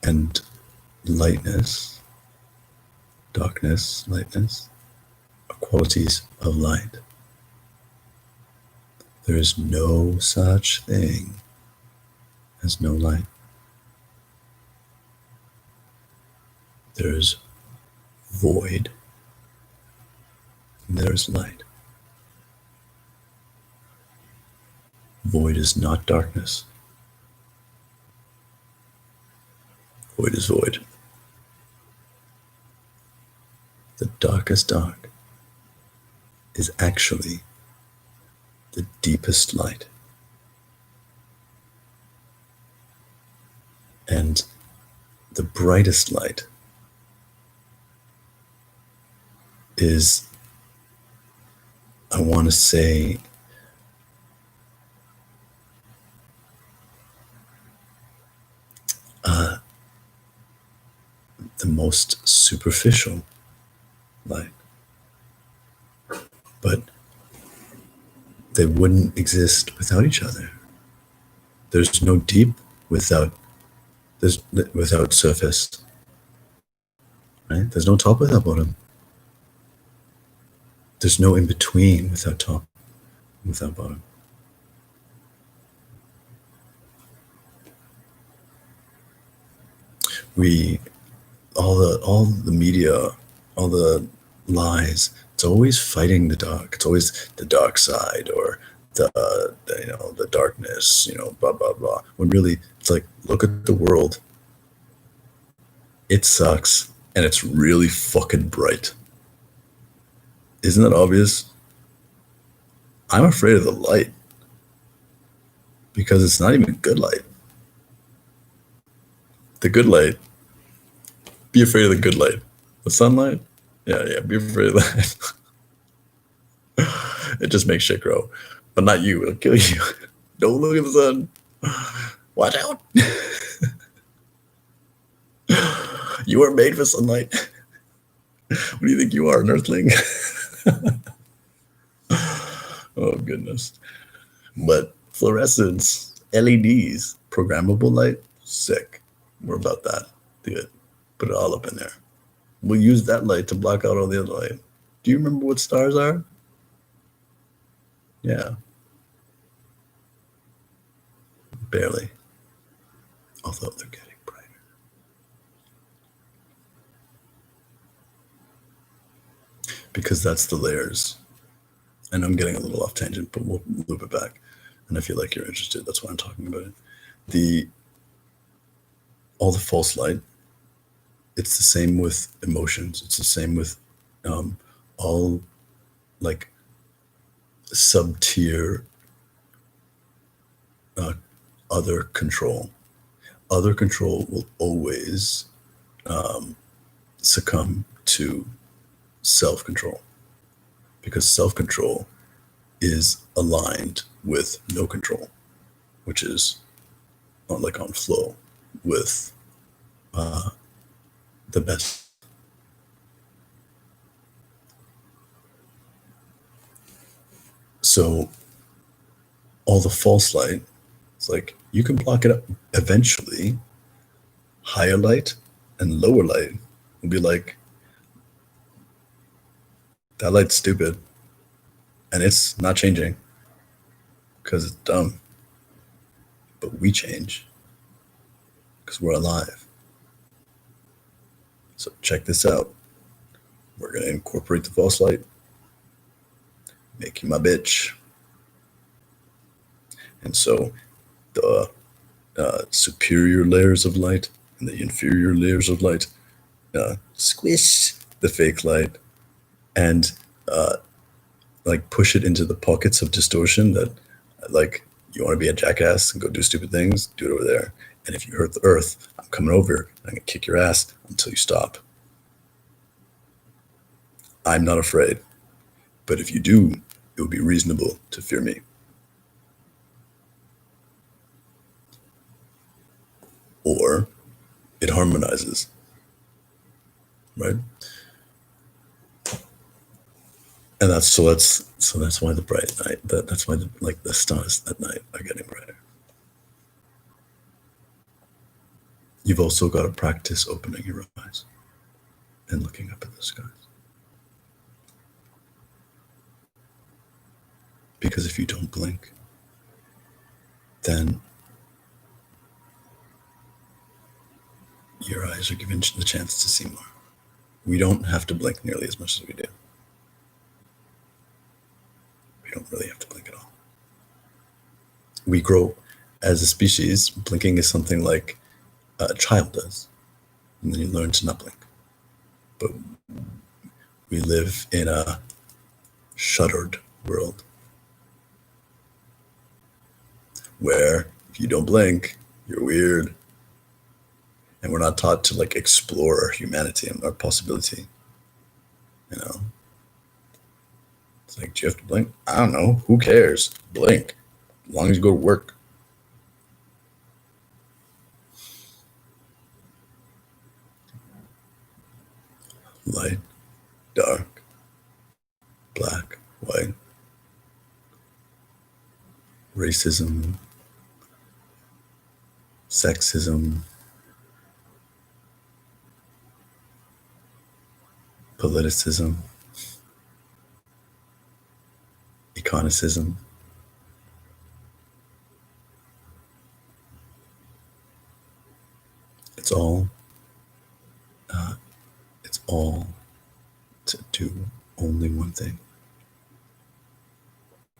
and lightness, darkness, lightness, are qualities of light. There is no such thing as no light. There is void, and there is light. Void is not darkness. Void is void. The darkest dark is actually the deepest light. And the brightest light is, I want to say, the most superficial light. But they wouldn't exist without each other. There's no deep without surface, right? There's no top without bottom. There's no in between without top, without bottom. All the media, all the lies, it's always fighting the dark. It's always the dark side, or the darkness, blah blah blah. When really it's like, look at the world. It sucks, and it's really fucking bright. Isn't that obvious? I'm afraid of the light because it's not even good light. The good light. Be afraid of the good light. The sunlight? Yeah, be afraid of that. It just makes shit grow. But not you, it'll kill you. Don't look at the sun. Watch out. You weren't made for sunlight. What do you think you are, an earthling? Oh, goodness. But fluorescence, LEDs, programmable light, sick. We're about that. Do it. Put it all up in there. We'll use that light to block out all the other light. Do you remember what stars are? Yeah. Barely. Although they're getting brighter. Because that's the layers. And I'm getting a little off tangent, but we'll loop it back. And I feel like you're interested. That's why I'm talking about it. All the false light, it's the same with emotions. It's the same with all like sub-tier other control. Other control will always succumb to self-control, because self-control is aligned with no control, which is on flow with the best. So all the false light, it's like you can block it up eventually. Higher light and lower light We'll be like, that light's stupid, and it's not changing because it's dumb. But we change because we're alive. So check this out. We're gonna incorporate the false light, make you my bitch. And so the superior layers of light and the inferior layers of light squish the fake light and like push it into the pockets of distortion that, like, you want to be a jackass and go do stupid things, do it over there. And if you hurt the earth, I'm coming over and I'm gonna kick your ass until you stop. I'm not afraid, but if you do, it would be reasonable to fear me. Or it harmonizes, right? And that's why the bright night, that's why the stars at night are getting brighter. You've also got to practice opening your eyes and looking up at the skies. Because if you don't blink, then your eyes are given the chance to see more. We don't have to blink nearly as much as we do. We don't really have to blink at all. We grow as a species. Blinking is something like a child does, and then you learn to not blink. But we live in a shuttered world where if you don't blink, you're weird. And we're not taught to like explore our humanity and our possibility. You know? It's like, do you have to blink? I don't know. Who cares? Blink. As long as you go to work. Light, dark, black, white, racism, sexism, politicism, econicism. It's all to do only one thing,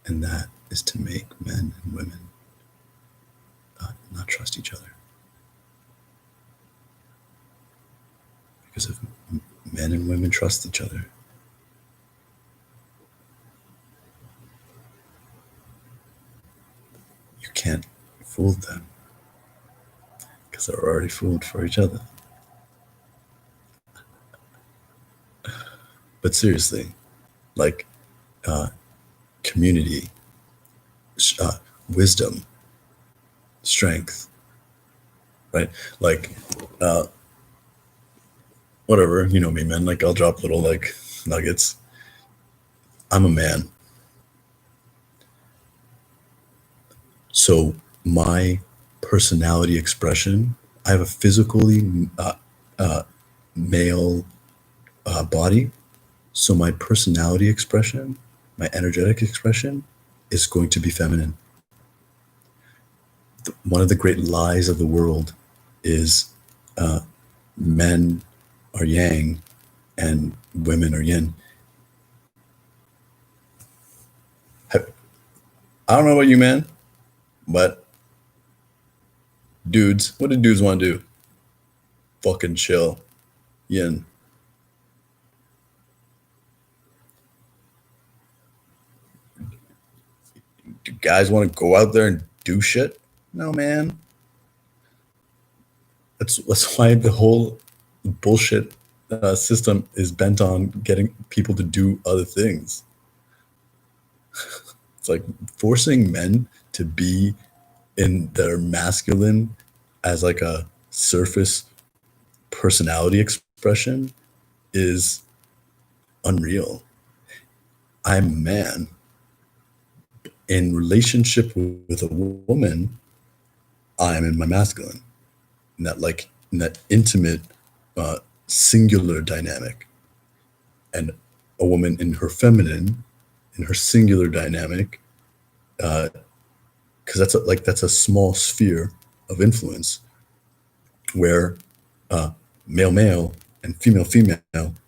and that is to make men and women not trust each other. Because if men and women trust each other, you can't fool them because they're already fooled for each other. But seriously, like community, wisdom, strength, right? Like whatever, you know me, man. Like I'll drop little like nuggets. I'm a man. So my personality expression, I have a physically male body. So my personality expression, my energetic expression is going to be feminine. One of the great lies of the world is men are yang and women are yin. I don't know about you, man, but dudes, what do dudes want to do? Fucking chill. Yin. Do guys want to go out there and do shit? No, man. That's why the whole bullshit system is bent on getting people to do other things. It's like forcing men to be in their masculine as like a surface personality expression is unreal. I'm a man. In relationship with a woman, I'm in my masculine. In that intimate singular dynamic, and a woman in her feminine, in her singular dynamic, because that's a small sphere of influence where male male and female female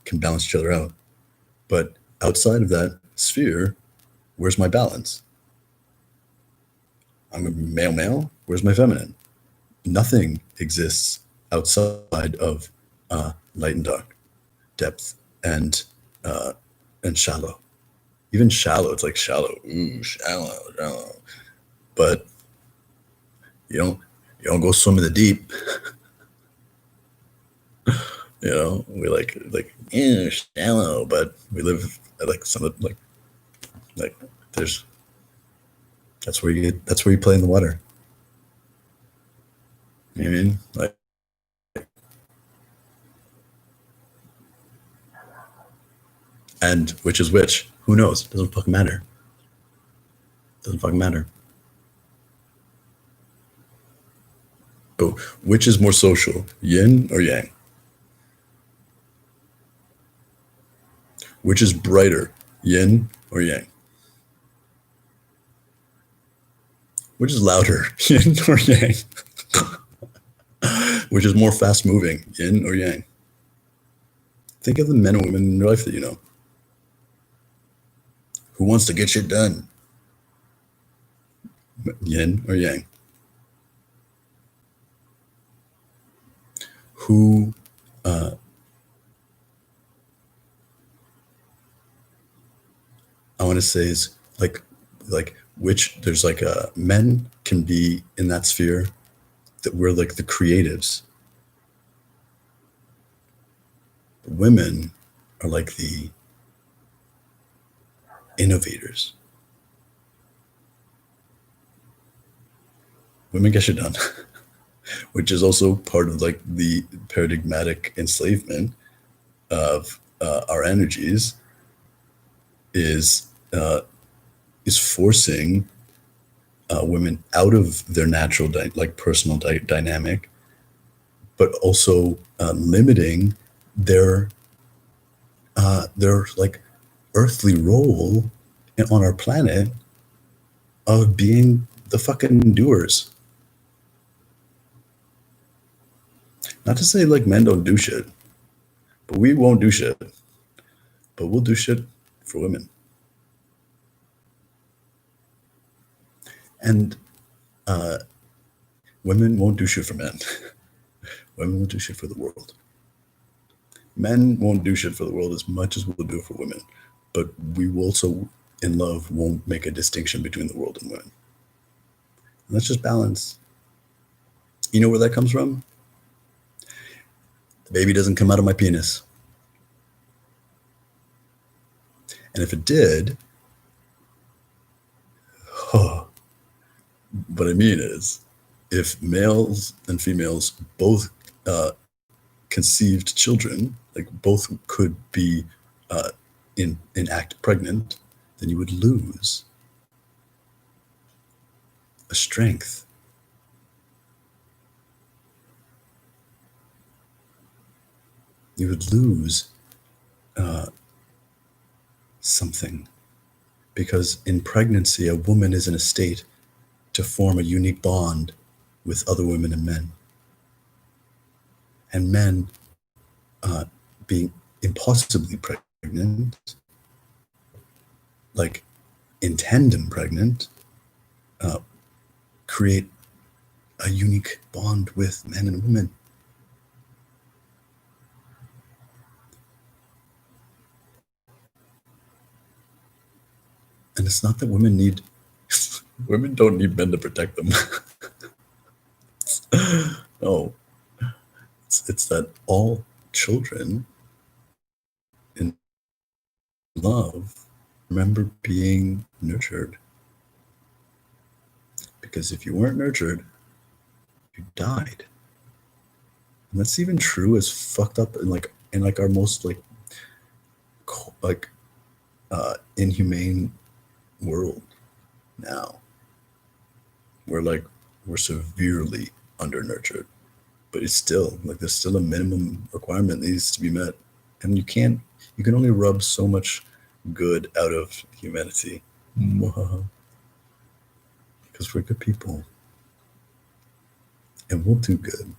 can balance each other out. But outside of that sphere, where's my balance? I'm a male male. Where's my feminine? Nothing exists outside of light and dark, depth and shallow. Even shallow, it's like shallow. Ooh, shallow, shallow. But you don't go swim in the deep. We like yeah, shallow, but we live at like some like there's that's where you play in the water. You know what I mean? Like, and which is which? Who knows? Doesn't fucking matter. Doesn't fucking matter. But which is more social, yin or yang? Which is brighter, yin or yang? Which is louder, yin or yang? Which is more fast moving, yin or yang? Think of the men and women in your life that you know. Who wants to get shit done? Yin or yang? Who I want to say is like which there's like men can be in that sphere that we're like the creatives. Women are like the innovators. Women get shit done, which is also part of like the paradigmatic enslavement of our energies is forcing women out of their natural like personal dynamic, but also limiting their like earthly role on our planet of being the fucking doers. Not to say like men don't do shit, but we won't do shit. But we'll do shit for women. And women won't do shit for men. Women will do shit for the world. Men won't do shit for the world as much as we'll do it for women. But we also, in love, won't make a distinction between the world and women. And that's just balance. You know where that comes from? The baby doesn't come out of my penis. And if it did, what I mean is, if males and females both conceived children, like both could be in act pregnant, then you would lose a strength. You would lose something, because in pregnancy, a woman is in a state to form a unique bond with other women and men. And men being impossibly pregnant, like in tandem pregnant, create a unique bond with men and women. And it's not that women don't need men to protect them. No, it's that all children in love remember being nurtured. Because if you weren't nurtured, you died. And that's even true as fucked up in our most inhumane world now. We're severely under nurtured. but it's still like there's still a minimum requirement that needs to be met, and you can only rub so much good out of humanity because we're good people and we'll do good.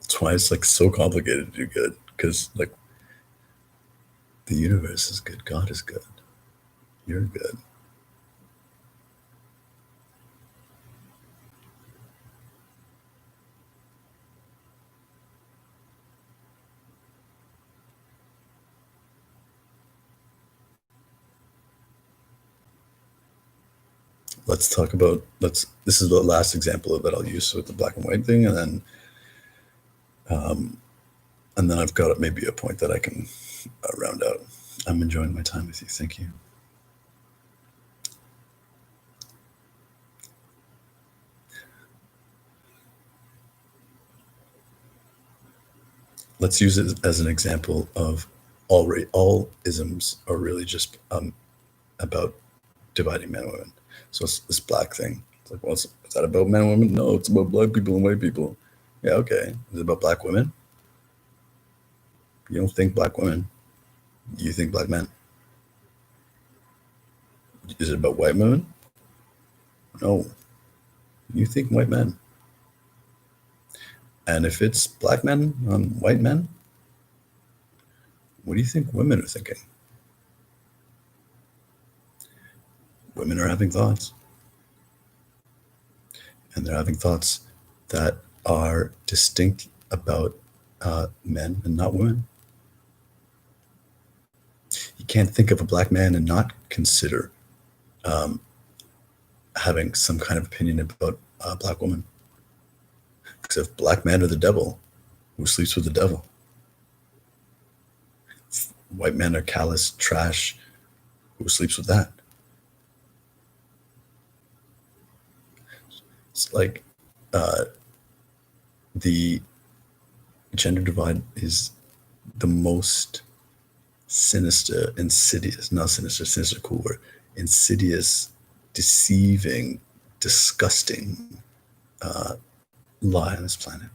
That's why it's like so complicated to do good, because like the universe is good, God is good, you're good. This is the last example that I'll use with the black and white thing, and then I've got maybe a point that I can round out. I'm enjoying my time with you. Thank you. Let's use it as an example of all isms are really just about dividing men and women. So it's this black thing. It's like, well, is that about men and women? No, it's about black people and white people. Yeah, okay. Is it about black women? You don't think black women. You think black men. Is it about white women? No. You think white men. And if it's black men on white men, what do you think women are thinking? Women are having thoughts. And they're having thoughts that are distinct about men and not women. You can't think of a black man and not consider having some kind of opinion about a black woman. Because if black men are the devil, who sleeps with the devil? If white men are callous trash, who sleeps with that? It's like the gender divide is the most sinister, insidious, not sinister, sinister, cool word, insidious, deceiving, disgusting lie on this planet.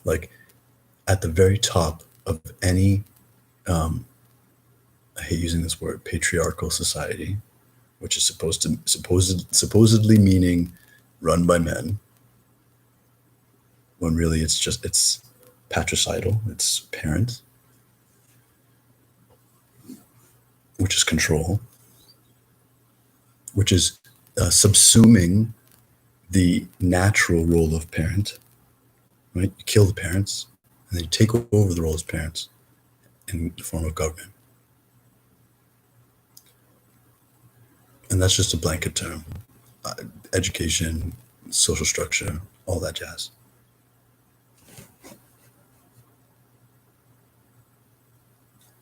Like at the very top of any, I hate using this word, patriarchal society, which is supposedly meaning run by men, when really it's patricidal, it's parent, which is control, which is subsuming the natural role of parent, right? You kill the parents, and then you take over the role as parents in the form of government. And that's just a blanket term. Education, social structure, all that jazz.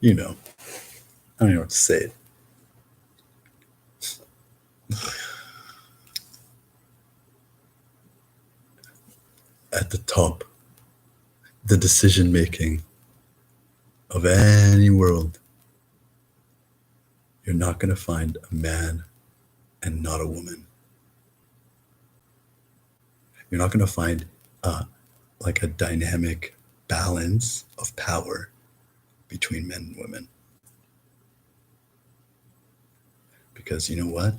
You know, I don't even know what to say it. At the top, the decision making of any world, you're not going to find a man and not a woman. You're not going to find like a dynamic balance of power between men and women. Because you know what?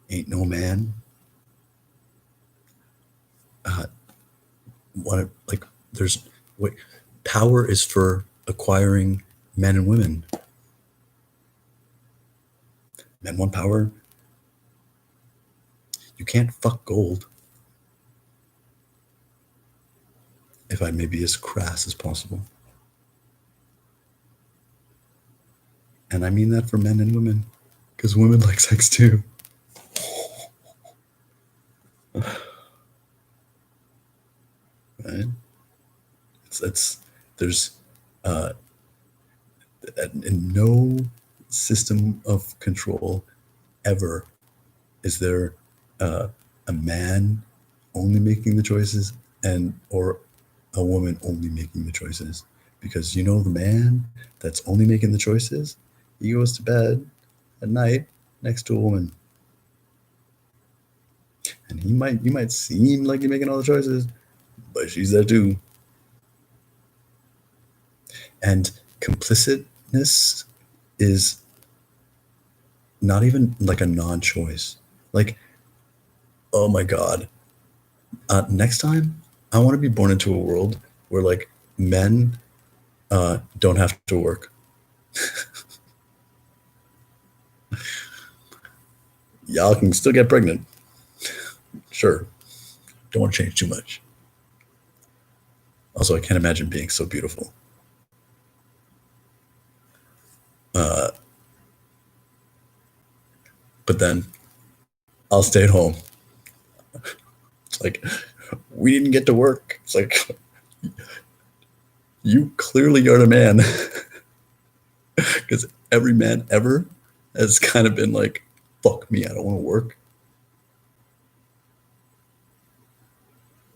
Ain't no man power is for acquiring men and women. Men want power. You can't fuck gold. If I may be as crass as possible. And I mean that for men and women, because women like sex too. Right? There's in no system of control ever is there a man only making the choices and or a woman only making the choices? Because the man that's only making the choices, he goes to bed at night next to a woman, and you might seem like you're making all the choices, but she's there too. And complicitness is not even like a non-choice. Like, oh my god, next time I want to be born into a world where like men don't have to work. Y'all can still get pregnant, sure. Don't want to change too much. Also, I can't imagine being so beautiful. Uh, but then I'll stay at home. It's like we didn't get to work. It's like you clearly are a man, because every man ever has kind of been like, "Fuck me, I don't want to work."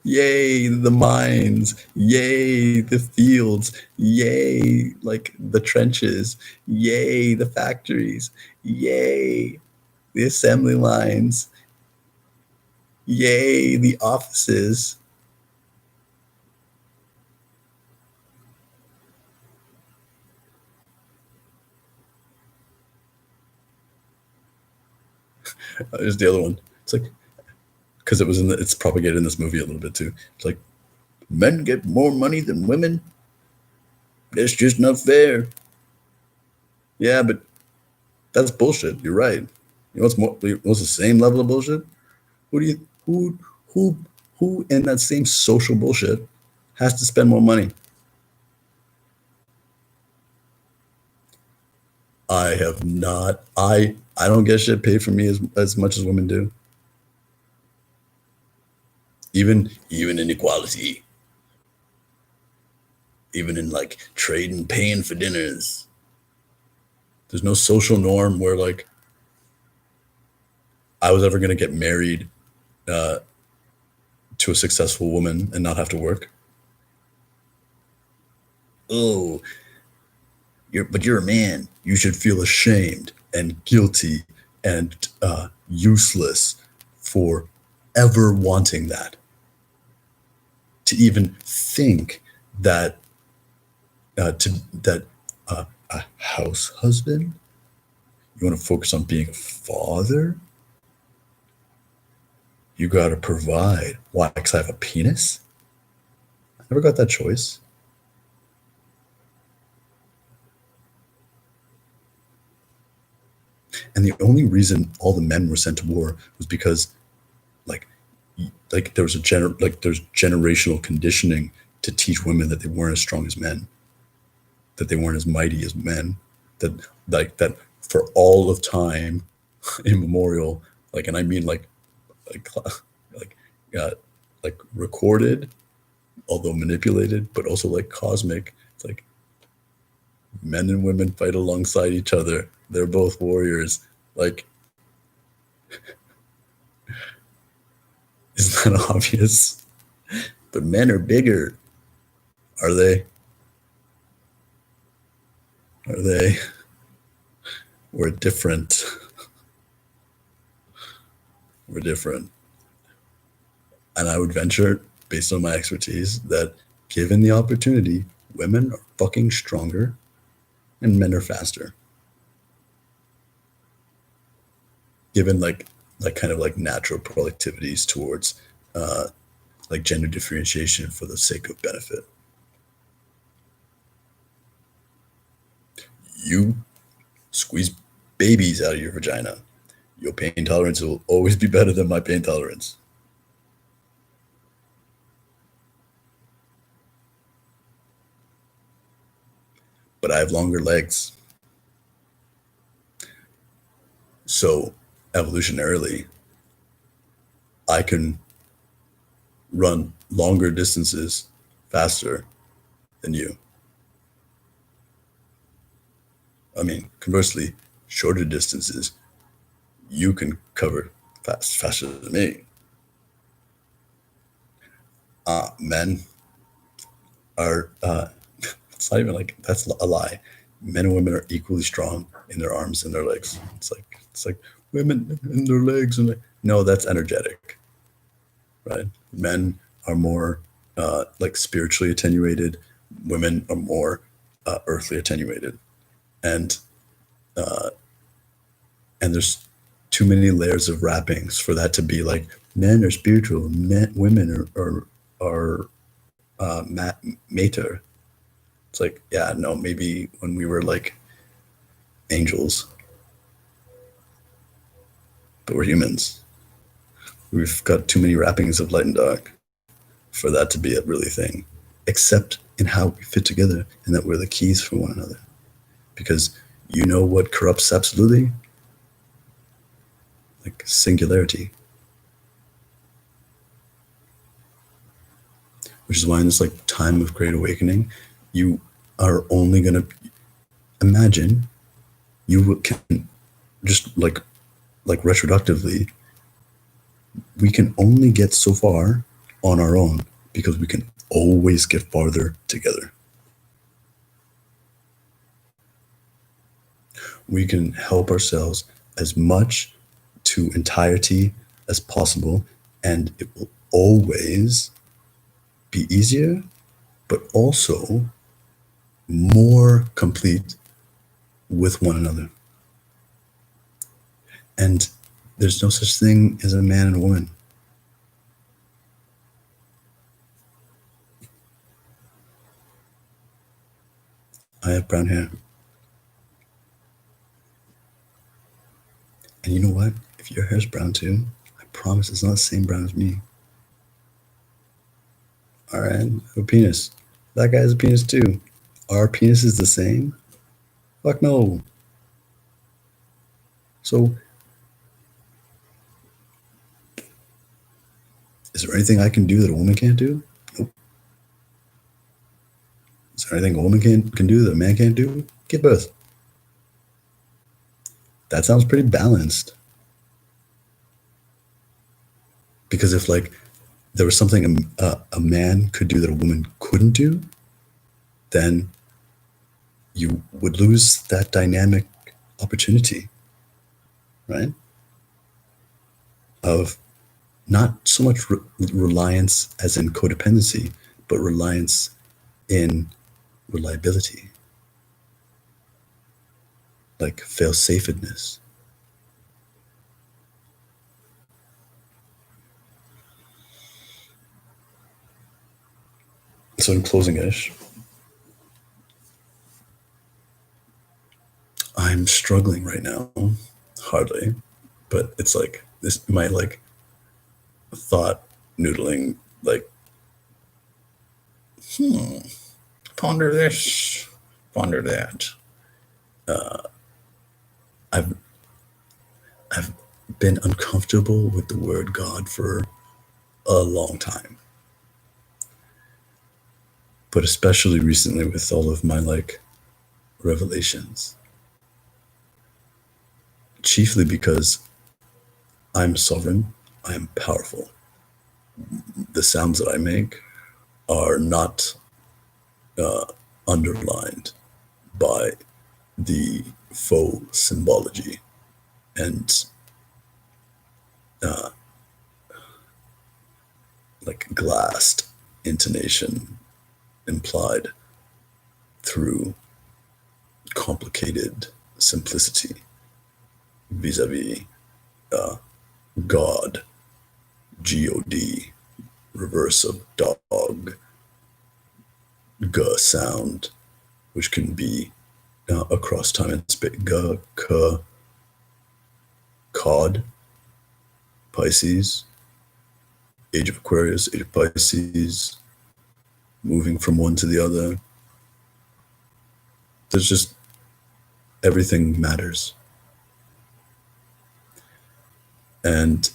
Yay, the mines. Yay, the fields. Yay, like the trenches. Yay, the factories. Yay, the assembly lines. Yay, the offices. There's the other one. It's like, because it's propagated in this movie a little bit too. It's like, men get more money than women. That's just not fair. Yeah, but that's bullshit. You're right. What's the same level of bullshit? Who do you who who in that same social bullshit has to spend more money? I have not. I don't get shit paid for me as much as women do. Even inequality, even in like trading, paying for dinners. There's no social norm where like I was ever gonna get married uh, to a successful woman and not have to work. Oh, but you're a man. You should feel ashamed and guilty and useless for ever wanting that. To even think that a house husband, you want to focus on being a father. You got to provide. Why? Because I have a penis. I never got that choice. And the only reason all the men were sent to war was because like like there was there's generational conditioning to teach women that they weren't as strong as men, that they weren't as mighty as men, that that for all of time immemorial, like, and I mean like like uh, like recorded, although manipulated, but also like cosmic. It's like men and women fight alongside each other. They're both warriors. Like, isn't that obvious? But men are bigger. Are they? Are they? We're different. We're different. And I would venture, based on my expertise, that given the opportunity, women are fucking stronger and men are faster. Given like kind of like natural productivities towards uh, like gender differentiation for the sake of benefit. You squeeze babies out of your vagina. Your pain tolerance will always be better than my pain tolerance. But I have longer legs. So evolutionarily, I can run longer distances faster than you. I mean, conversely, shorter distances you can cover faster than me. Men are it's not even like that's a lie. Men and women are equally strong in their arms and their legs. It's like women in their legs and no, that's energetic, right? Men are more like spiritually attenuated. Women are more earthly attenuated, and uh, and there's too many layers of wrappings for that to be like men are spiritual, women are mater. It's like, yeah, no, maybe when we were like angels, but we're humans. We've got too many wrappings of light and dark for that to be a really thing, except in how we fit together and that we're the keys for one another. Because you know what corrupts absolutely? Like singularity. Which is why in this like time of great awakening, you are only going to imagine you can just like retroductively, we can only get so far on our own because we can always get farther together. We can help ourselves as much to entirety as possible, and it will always be easier, but also more complete with one another. And there's no such thing as a man and a woman. I have brown hair. And you know what? If your hair's brown too, I promise it's not the same brown as me. All right, I have a penis. That guy has a penis too. Our penis is the same? Fuck no. So, is there anything I can do that a woman can't do? Nope. Is there anything a woman can do that a man can't do? Give birth. That sounds pretty balanced. Because if like there was something a man could do that a woman couldn't do, then you would lose that dynamic opportunity, right? Of not so much reliance as in codependency, but reliance in reliability, like fail-safedness. So in closing-ish, I'm struggling right now, hardly, but it's like this my like thought noodling, like ponder this, ponder that. I've I've been uncomfortable with the word God for a long time, but especially recently with all of my like revelations, chiefly because I'm sovereign, I am powerful. The sounds that I make are not underlined by the faux symbology and like glassed intonation implied through complicated simplicity vis-a-vis God, God, reverse of dog, g sound, which can be across time and space. G, k, cod, Pisces, age of Aquarius, age of Pisces, moving from one to the other. There's just everything matters. And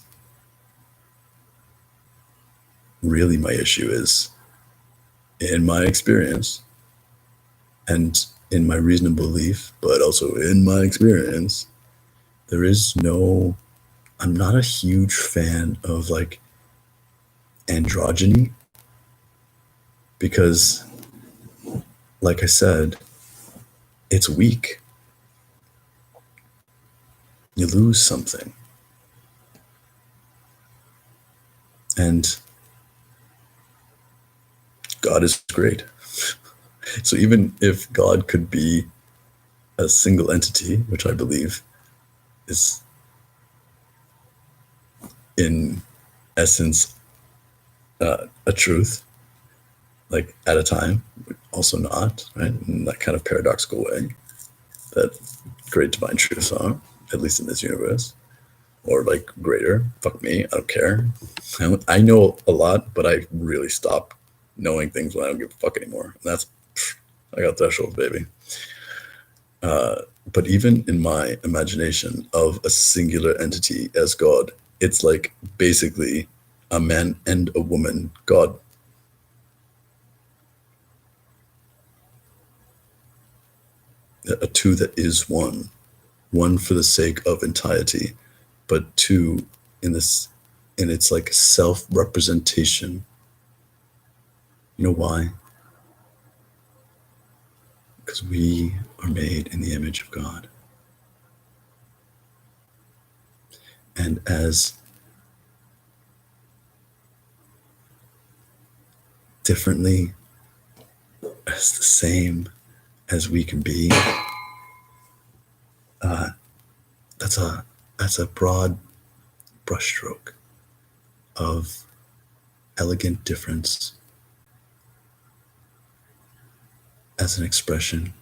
really, my issue is, in my experience, and in my reasonable belief, but also in my experience, there is no, I'm not a huge fan of like androgyny because, like I said, it's weak. You lose something. And God is great. So even if God could be a single entity, which I believe is in essence a truth, like at a time, also not, right? In that kind of paradoxical way that great divine truths are, at least in this universe, or like greater. Fuck me, I don't care. I know a lot, but I really stop knowing things when I don't give a fuck anymore. And that's, I got threshold, baby. But even in my imagination of a singular entity as God, it's like basically a man and a woman God. A two that is one for the sake of entirety, but two in this, in its like self-representation. You know why? Because we are made in the image of God. And as differently as the same as we can be, that's a broad brushstroke of elegant difference as an expression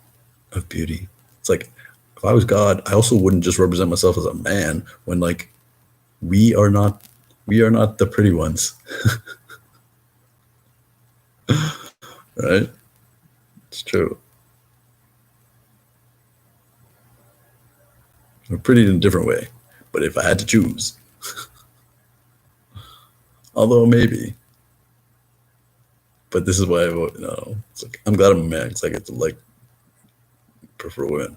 of beauty. It's like if I was God, I also wouldn't just represent myself as a man when like we are not the pretty ones. Right? It's true. We're pretty in a different way. But if I had to choose, although maybe, but this is why I vote no. It's like I'm glad I'm a man. It's like it's like prefer women.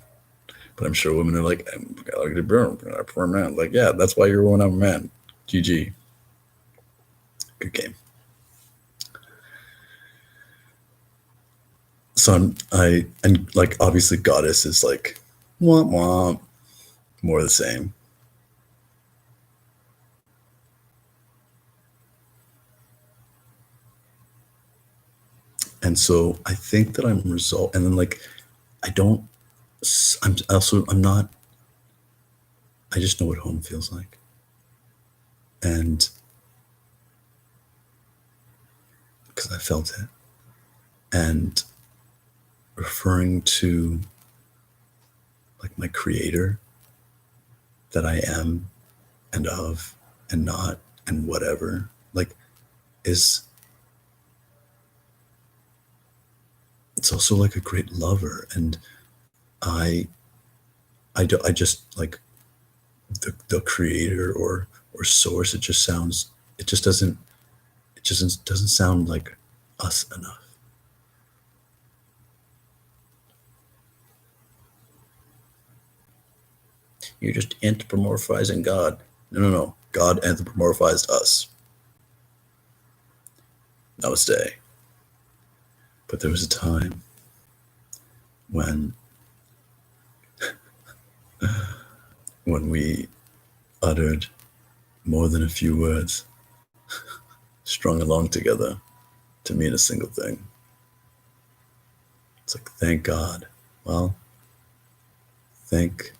But I'm sure women are like, I like to burn, I prefer a man. Like, yeah, that's why you're a woman, I'm a man. GG. Good game. So and like obviously goddess is like womp womp, more of the same. And so I think that I'm and then like I don't, I'm not, I just know what home feels like. And because I felt it. And referring to like my creator that I am and of and not and whatever, like is, it's also like a great lover. And I just like the creator or source, it just sounds, it just doesn't, doesn't sound like us enough. You're just anthropomorphizing God. No. God anthropomorphized us. Namaste. But there was a time when we uttered more than a few words strung along together to mean a single thing. It's like, thank God. Well, thank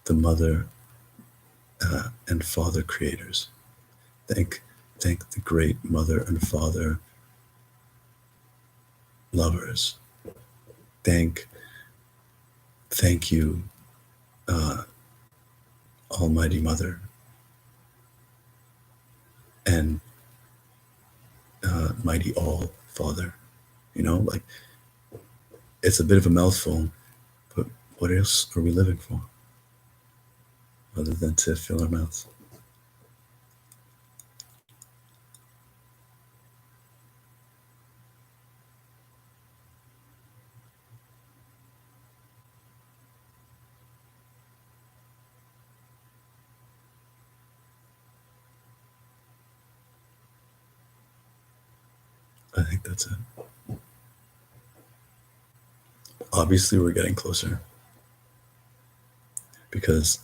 the mother and father creators. Thank the great mother and father lovers. Thank you, Almighty Mother, and Mighty All Father. You know, like it's a bit of a mouthful, but what else are we living for other than to fill our mouths? I think that's it. Obviously, we're getting closer because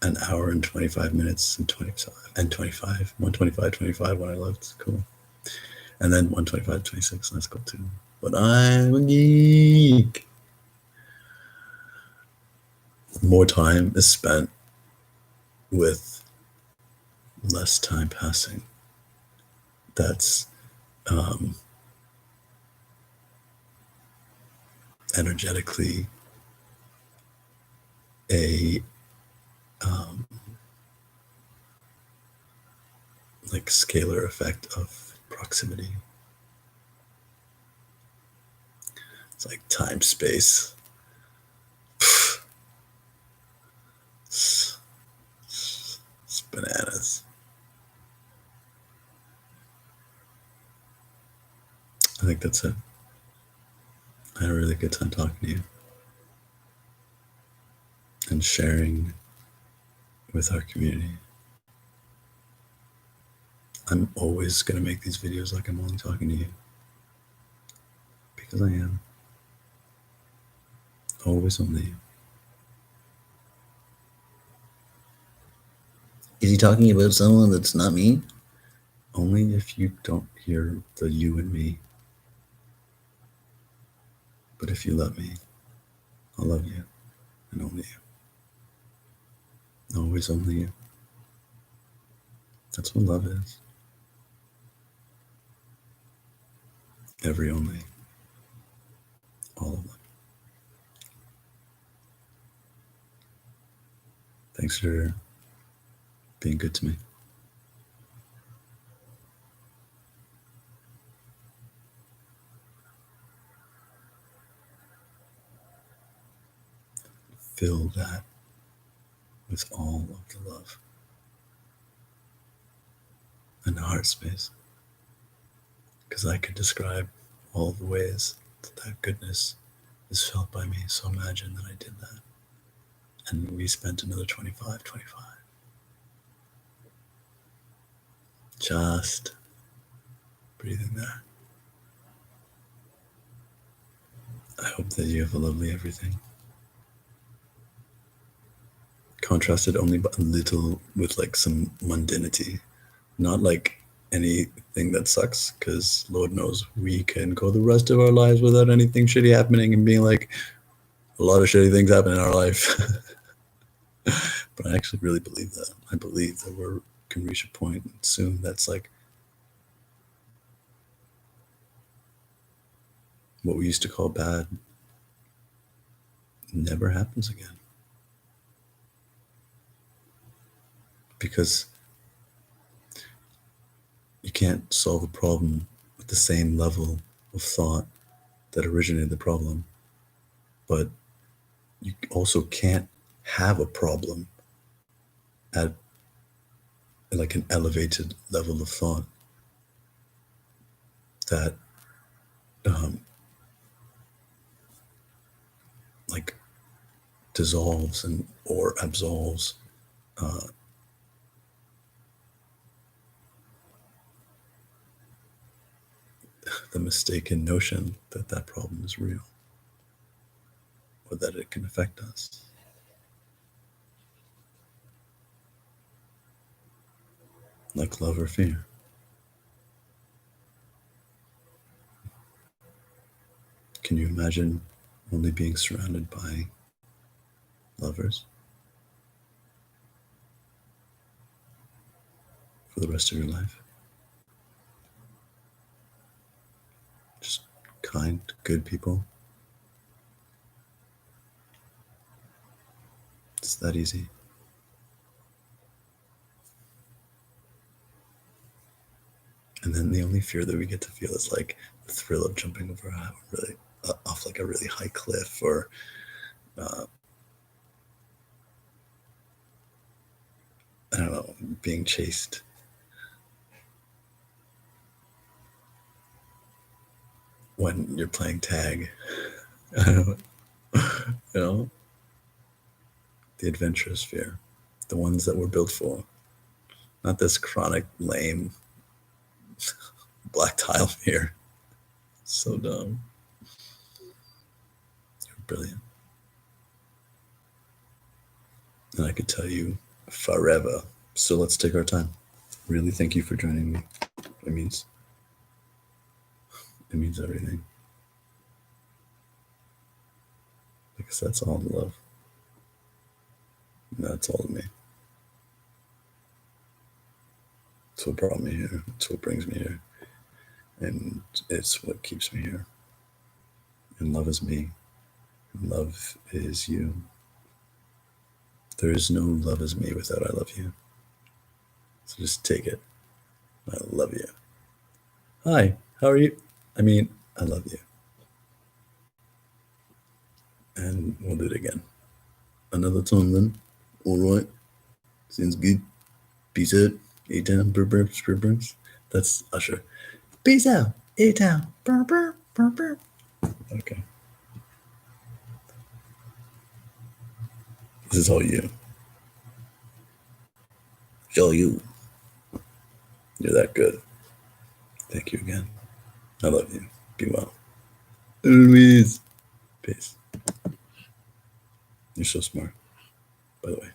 an hour and 25 minutes and 25 and 25, 125, 25 when I left. Cool. And then 125, 26. That's cool too. But I'm a geek. More time is spent with less time passing. That's energetically a like scalar effect of proximity. It's like time space. It's bananas. I think that's it. I had a really good time talking to you and sharing with our community. I'm always going to make these videos like I'm only talking to you because I am. Always only you. Is he talking about someone that's not me? Only if you don't hear the you and me. But if you love me, I'll love you and only you. Always only you. That's what love is. Every only. All of them. Thanks for being good to me. Fill that with all of the love and the heart space. Because I could describe all the ways that goodness is felt by me. So imagine that I did that. And we spent another 25. Just breathing there. I hope that you have a lovely everything. Contrasted only a little with like some mundanity. Not like anything that sucks, because Lord knows we can go the rest of our lives without anything shitty happening and being like, a lot of shitty things happen in our life. But I actually really believe that. I believe that we can reach a point soon that's like what we used to call bad never happens again. Because you can't solve a problem with the same level of thought that originated the problem, but you also can't have a problem at like an elevated level of thought that like dissolves and or absolves the mistaken notion that that problem is real or that it can affect us. Like love or fear. Can you imagine only being surrounded by lovers for the rest of your life? Just kind, good people. It's that easy. And then the only fear that we get to feel is like the thrill of jumping over off like a really high cliff, or I don't know, being chased. When you're playing tag, you know, the adventurous fear, the ones that we're built for, not this chronic, lame black tile here. So dumb. You're brilliant. And I could tell you forever. So let's take our time. Really, thank you for joining me. It means everything. Because that's all the love. And that's all of me. It's what brought me here. It's what brings me here. And it's what keeps me here. And love is me. And love is you. There is no love is me without I love you. So just take it. I love you. Hi, how are you? I mean, I love you. And we'll do it again. Another time then. All right. Sounds good. Peace out. A-Town. Burp, burp, burp, burps. That's Usher. Peace out. A-Town. Burp, burp, burp, burp. Okay. This is all you. It's all you. You're that good. Thank you again. I love you. Be well. Louise. Peace. You're so smart, by the way.